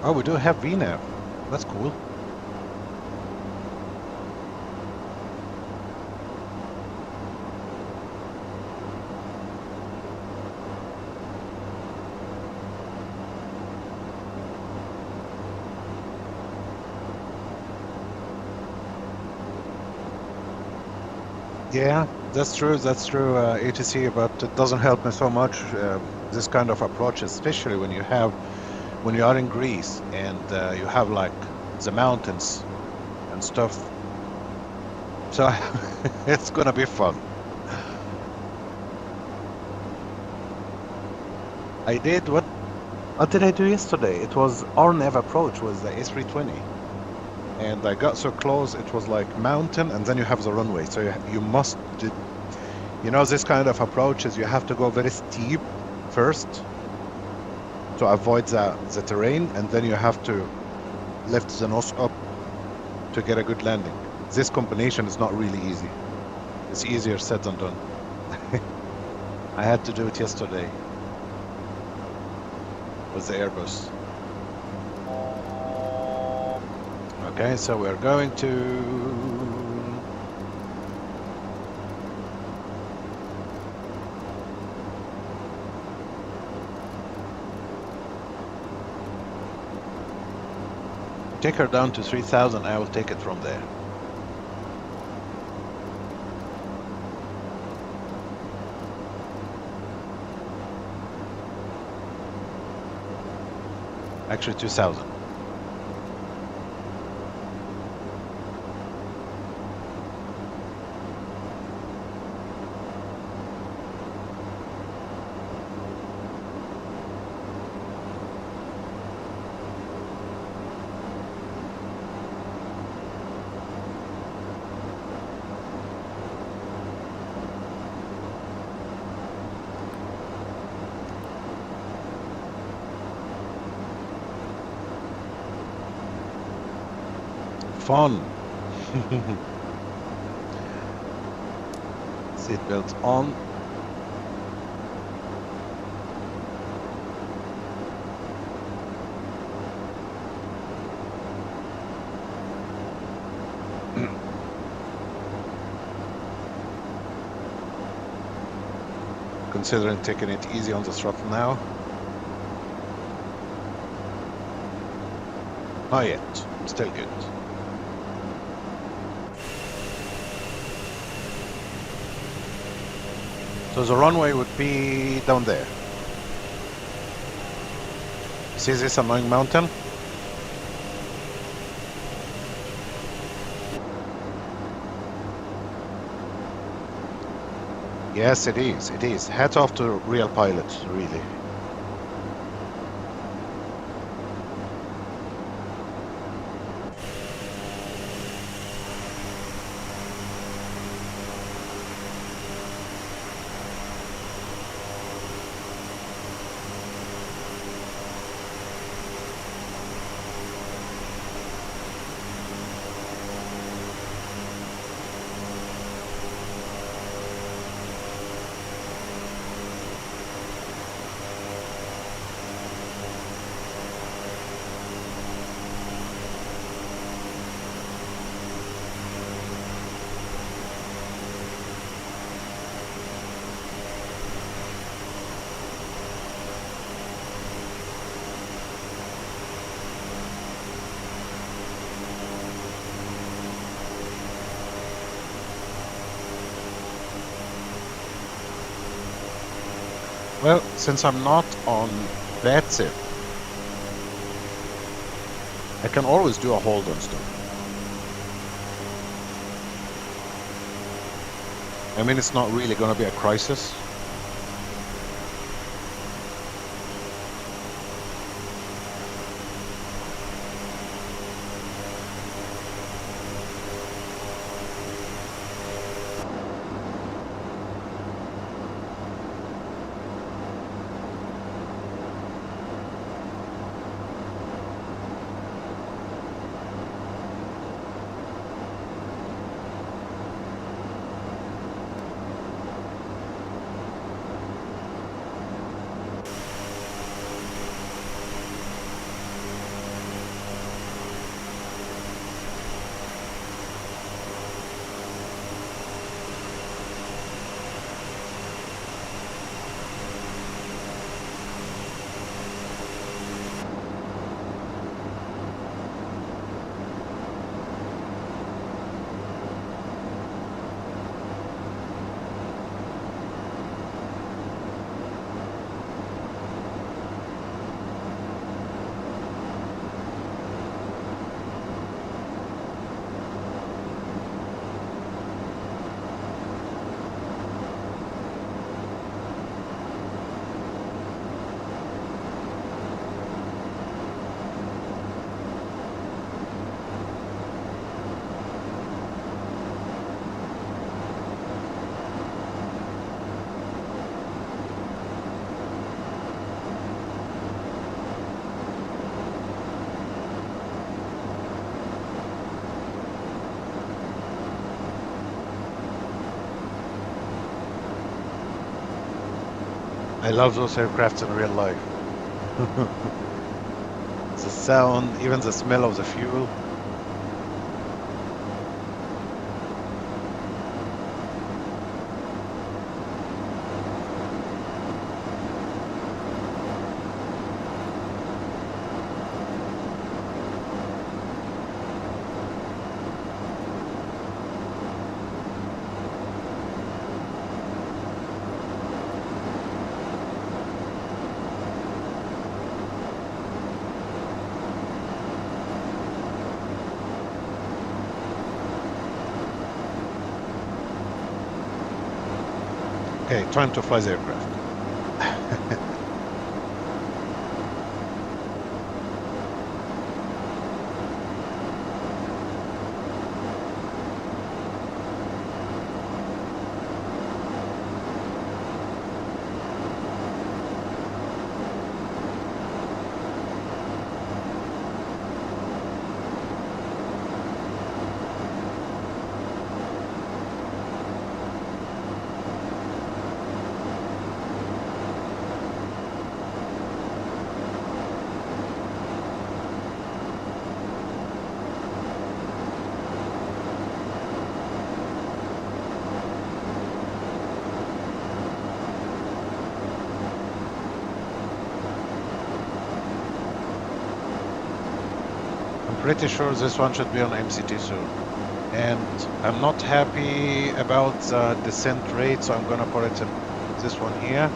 Oh, we do have VNAV. That's cool. Yeah, that's true, ATC, but it doesn't help me so much, this kind of approach, especially when you are in Greece and you have like the mountains and stuff. So it's gonna be fun. I did, what did I do yesterday? It was RNAV approach with the A320. And I got so close, it was like mountain, and then you have the runway. So you must, you know, this kind of approaches, you have to go very steep first to avoid the terrain, and then you have to lift the nose up to get a good landing. This combination is not really easy. It's easier said than done. I had to do it yesterday with the Airbus. Okay, so we're going to take her down to 3,000. I will take it from there. Actually 2,000. Fun. Seatbelts on. Considering taking it easy on the throttle now. Not yet. Still good. So the runway would be down there. See this annoying mountain? Yes, it is. It is. Hats off to real pilots, really. Well, since I'm not on that's it. I can always do a hold on stuff. I mean, it's not really going to be a crisis. I love those aircrafts in real life. The sound, even the smell of the fuel. Okay, time to fly the aircraft. Pretty sure this one should be on MCT soon. And I'm not happy about the descent rate, so I'm gonna put it in this one here.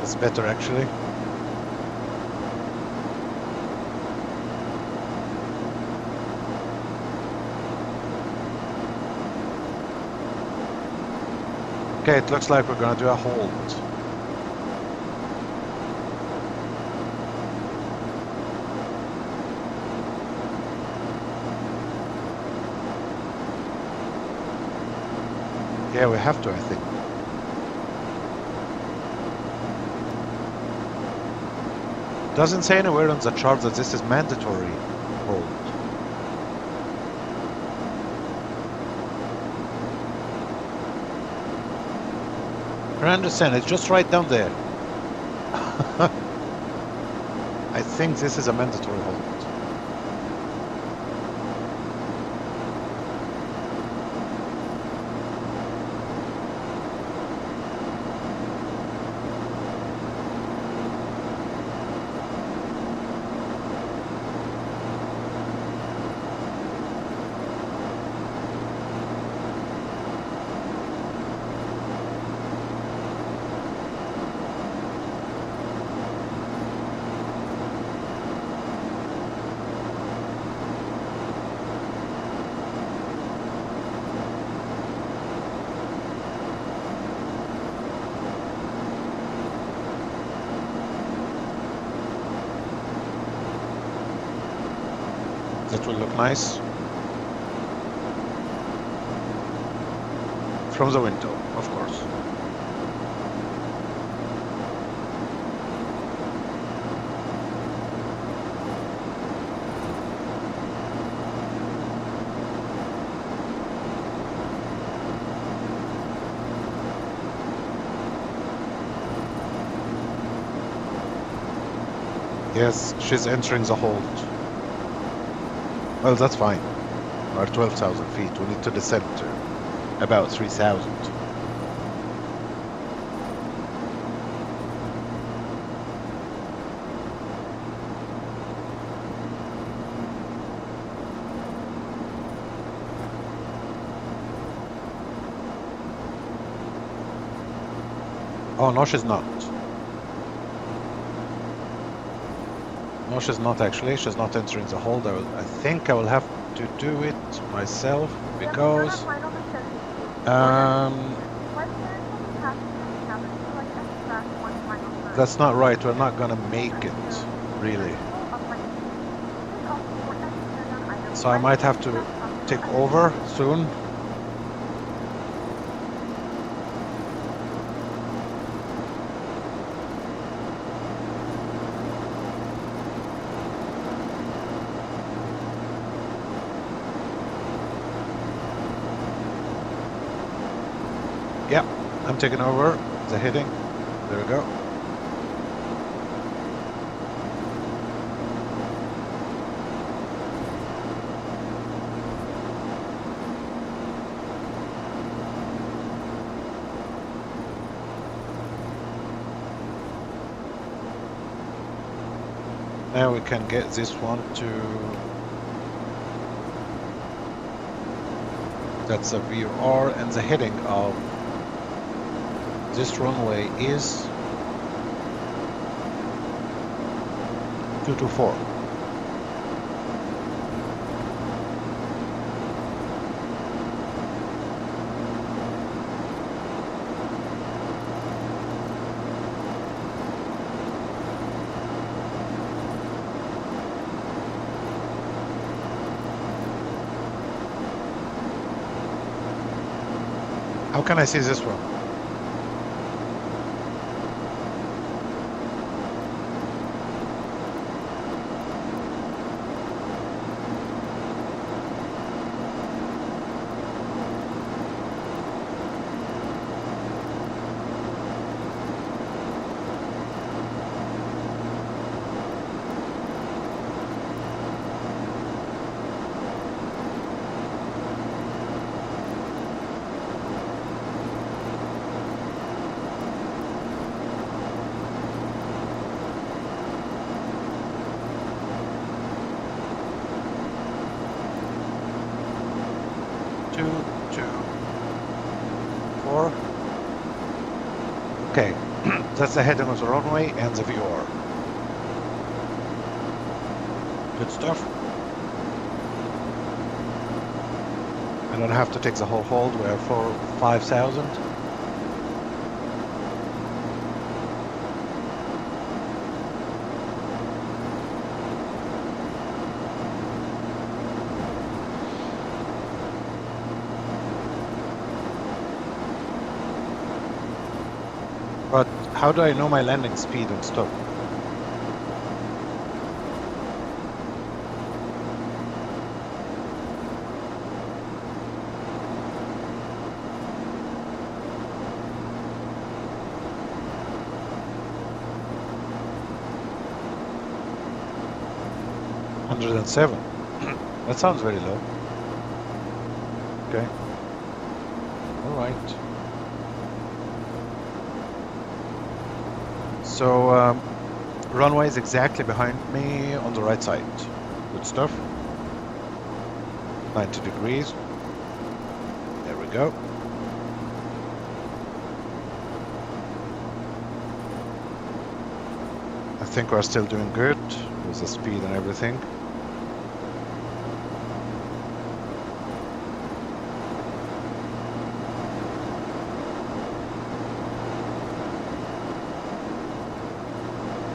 It's better actually. Okay, it looks like we're gonna do a hold. Yeah, we have to, I think. Doesn't say anywhere on the chart that this is mandatory hold. I understand, it's just right down there. I think this is a mandatory hold. That will look nice. From the window, of course. Yes, she's entering the hold. Well, that's fine. We're 12,000 feet. We need to descend to about 3,000. Oh, no, she's not. No, she's not actually. She's not entering the hold. I think I will have to do it myself because that's not right. We're not gonna make it, really. So I might have to take over soon. Yep, I'm taking over the heading. There we go. Now we can get this one to... That's a VOR, and the heading of this runway is 224. How can I see this one? Okay, that's the heading of the runway and the VOR. Good stuff. I don't have to take the whole hold. We're for 5,000. But how do I know my landing speed and stuff? 107. That sounds very low. Okay. All right. So runway is exactly behind me on the right side. Good stuff. 90 degrees. There we go. I think we're still doing good with the speed and everything.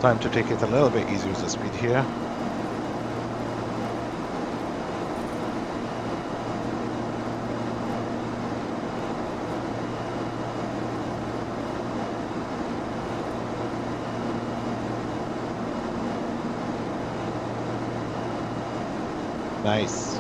Time to take it a little bit easier with the speed here. Nice.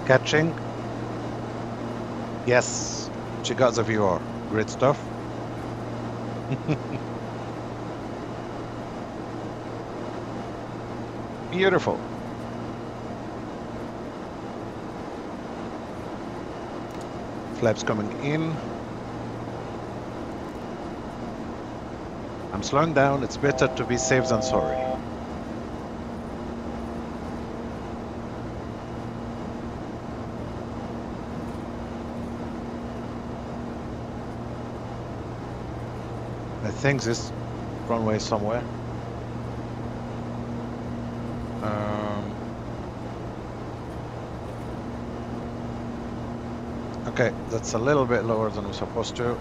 Catching. Yes, she got the viewer. Great stuff. Beautiful. Flaps coming in. I'm slowing down. It's better to be safe than sorry. I think this runway is somewhere. Okay, that's a little bit lower than we're supposed to.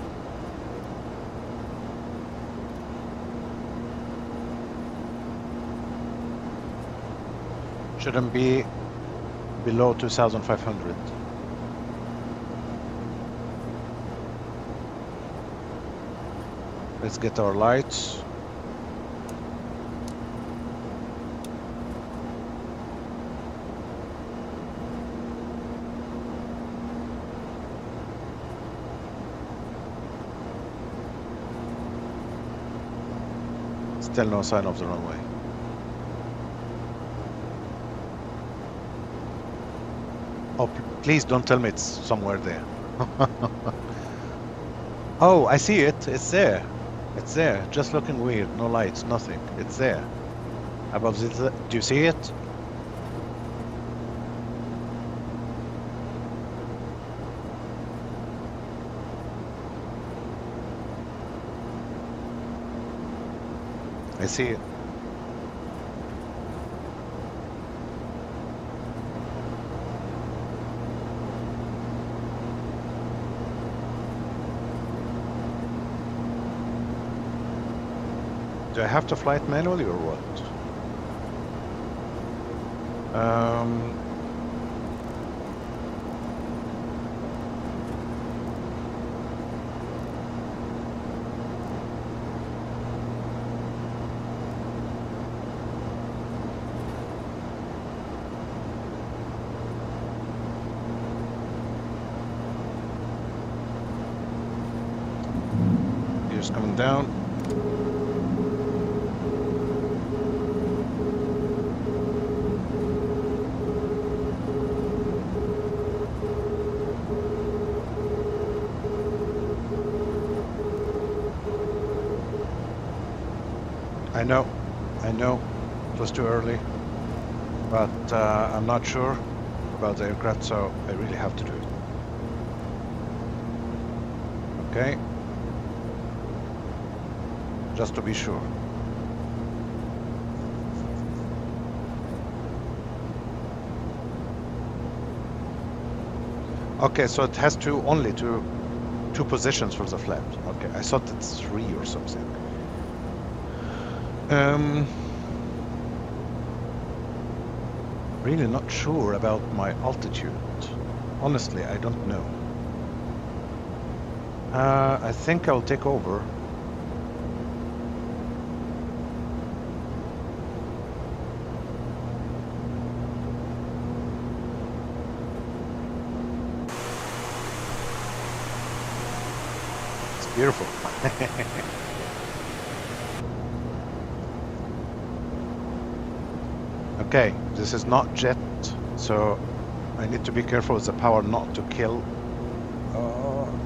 Shouldn't be below 2,500. Let's get our lights. Still no sign of the runway. Oh, please don't tell me it's somewhere there. Oh, I see it. It's there. It's there. Just looking weird. No lights, nothing. It's there. Above this. Do you see it? I see it. Do I have to fly it manually or what? Gears coming down. I know, it was too early, but I'm not sure about the aircraft, so I really have to do it. Okay. Just to be sure. Okay, so it has only two positions for the flaps. Okay, I thought it's 3 or something. Really not sure about my altitude. Honestly, I don't know. I think I'll take over. It's beautiful. Okay, this is not jet, so I need to be careful with the power not to kill.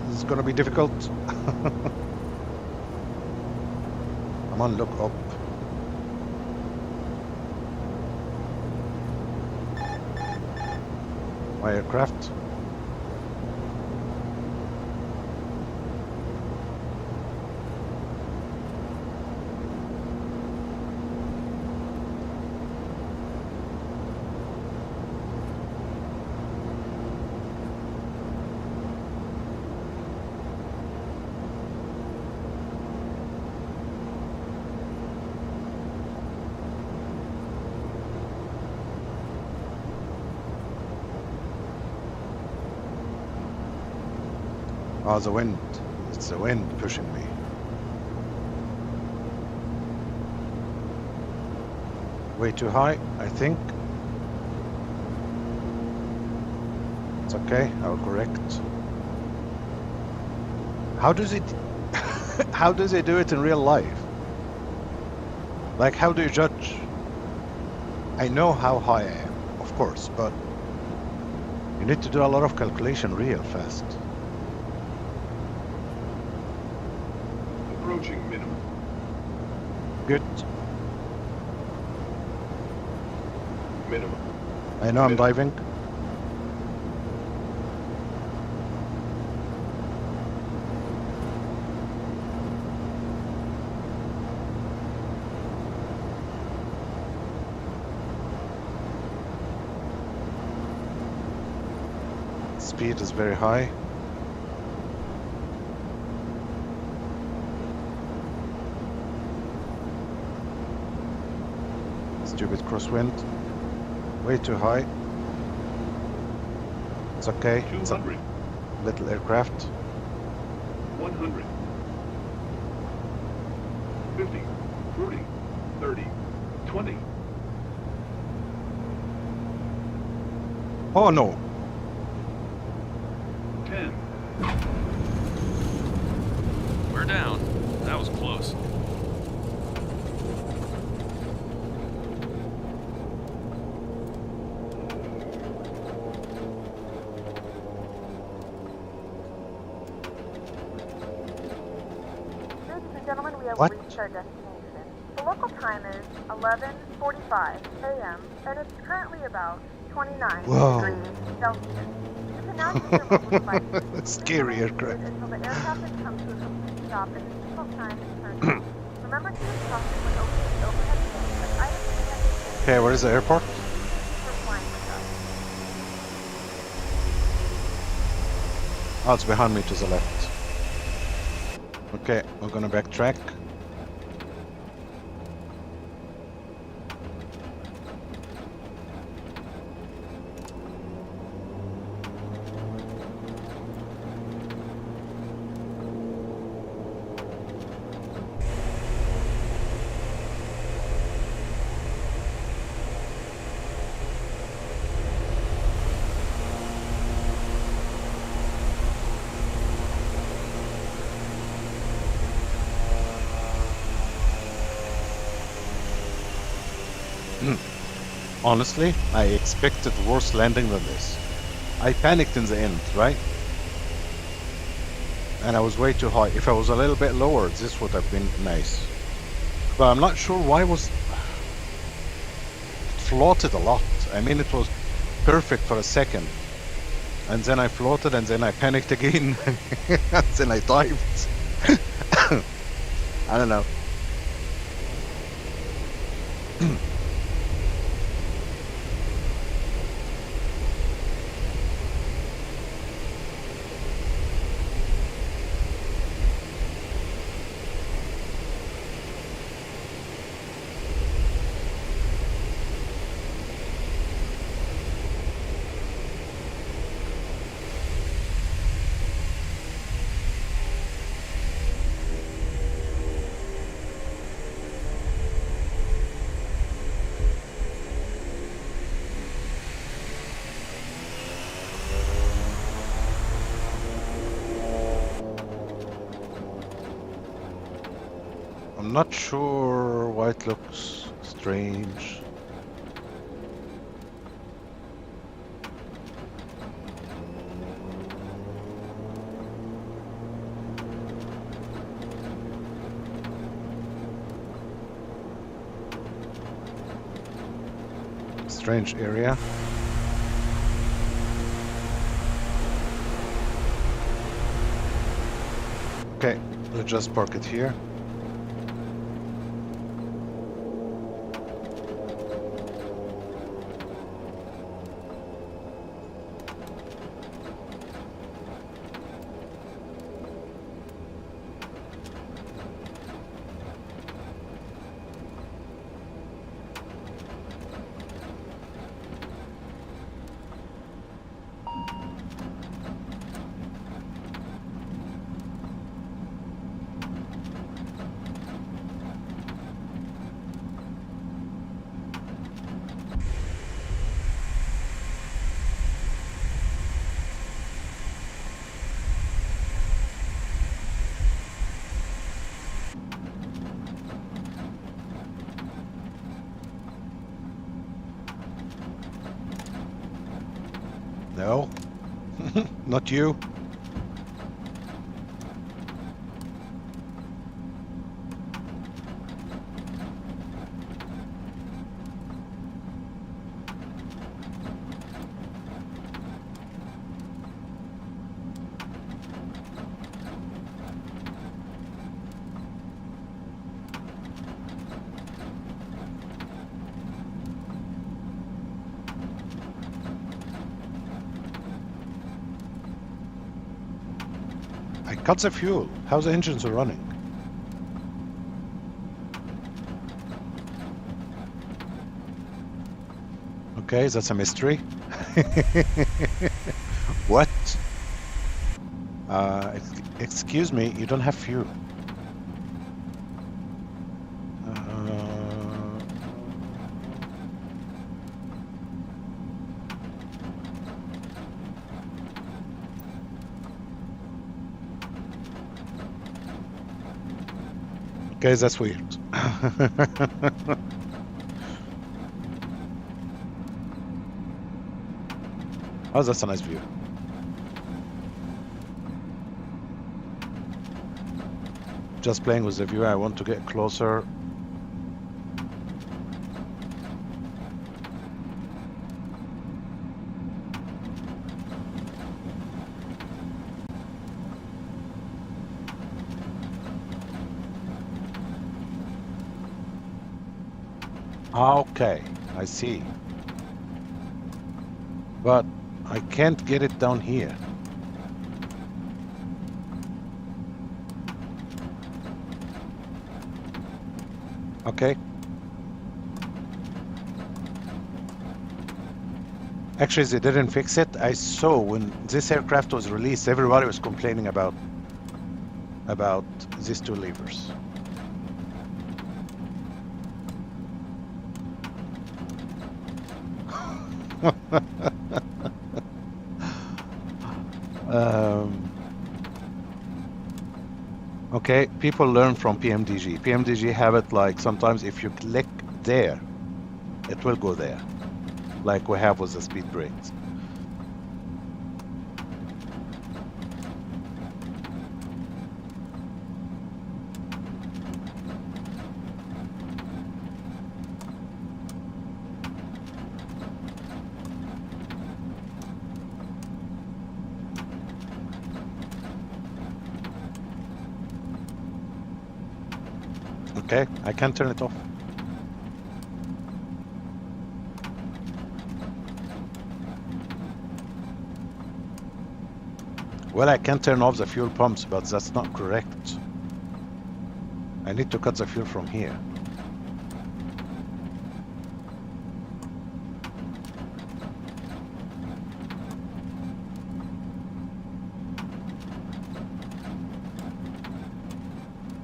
This is gonna be difficult. Come on, look up. My aircraft. Oh, the wind. It's the wind pushing me. Way too high, I think. It's okay, I'll correct. How does it... how does they do it in real life? Like, how do you judge? I know how high I am, of course, but you need to do a lot of calculation real fast. Approaching minimum. Good. Minimum. I know I'm diving. Speed is very high. Stupid crosswind. Way too high. It's okay. It's a 200. little aircraft. 100. 50. 40. 30. 20. Oh no. 10. We're down. That was close. Ladies and gentlemen, we have What? reached our destination. The local time is 11:45 a.m. and it's currently about 29 Whoa. degrees Celsius. You can now use your mobile device. Scary aircraft. Until the aircraft has come to a complete stop and the signal sign is turned on. Remember to use caution when opening the overhead bins as items may have been Okay, where is the airport? for flying with us. Oh, it's behind me to the left. Okay, we're gonna backtrack. Honestly, I expected worse landing than this. I panicked in the end, right? And I was way too high. If I was a little bit lower, this would have been nice. But I'm not sure why it floated a lot. I mean, it was perfect for a second. And then I floated, and then I panicked again, and then I dived. I don't know. I'm not sure why it looks strange. Strange area. Okay, let's just park it here. No, not you. I cut the fuel. How the engines are running? Okay, that's a mystery. What? Excuse me, you don't have fuel. Okay, that's weird. Oh, that's a nice view. Just playing with the view. I want to get closer. Okay, I see. But I can't get it down here. Okay. Actually, they didn't fix it. I saw when this aircraft was released, everybody was complaining about these two levers. Okay, people learn from PMDG. PMDG have it like sometimes if you click there, it will go there, like we have with the speed brakes. Okay, I can't turn it off. Well, I can turn off the fuel pumps, but that's not correct. I need to cut the fuel from here.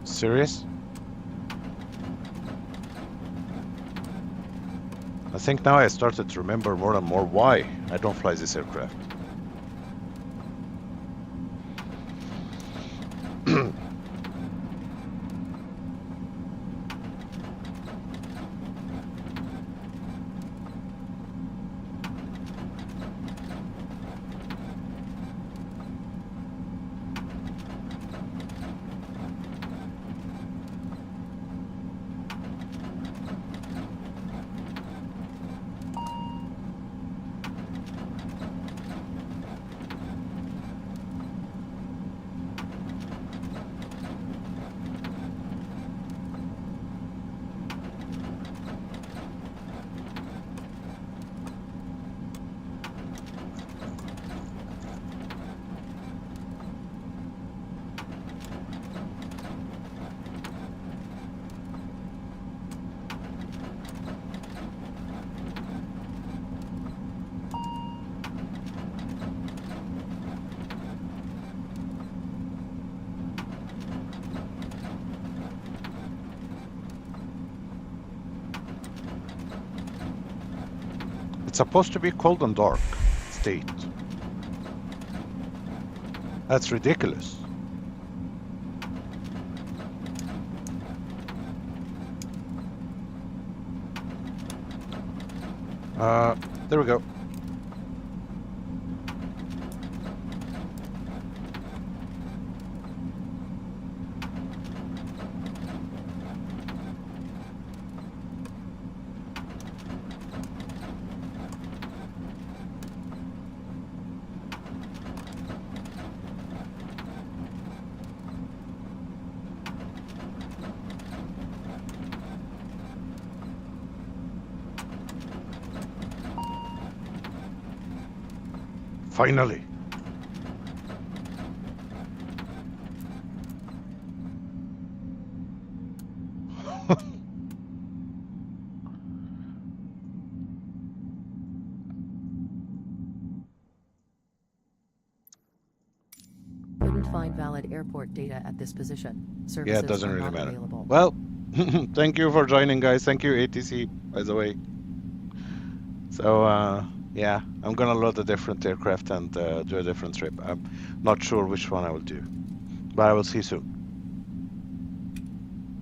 Serious? I think now I started to remember more and more why I don't fly this aircraft. It's supposed to be cold and dark state. That's ridiculous. There we go. Finally. Couldn't find valid airport data at this position. Services Yeah, it doesn't are really not matter. available. Well, thank you for joining, guys. Thank you, ATC, by the way. So, yeah, I'm gonna load a different aircraft and do a different trip. I'm not sure which one I will do, but I will see you soon.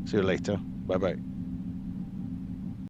See you later. Bye-bye.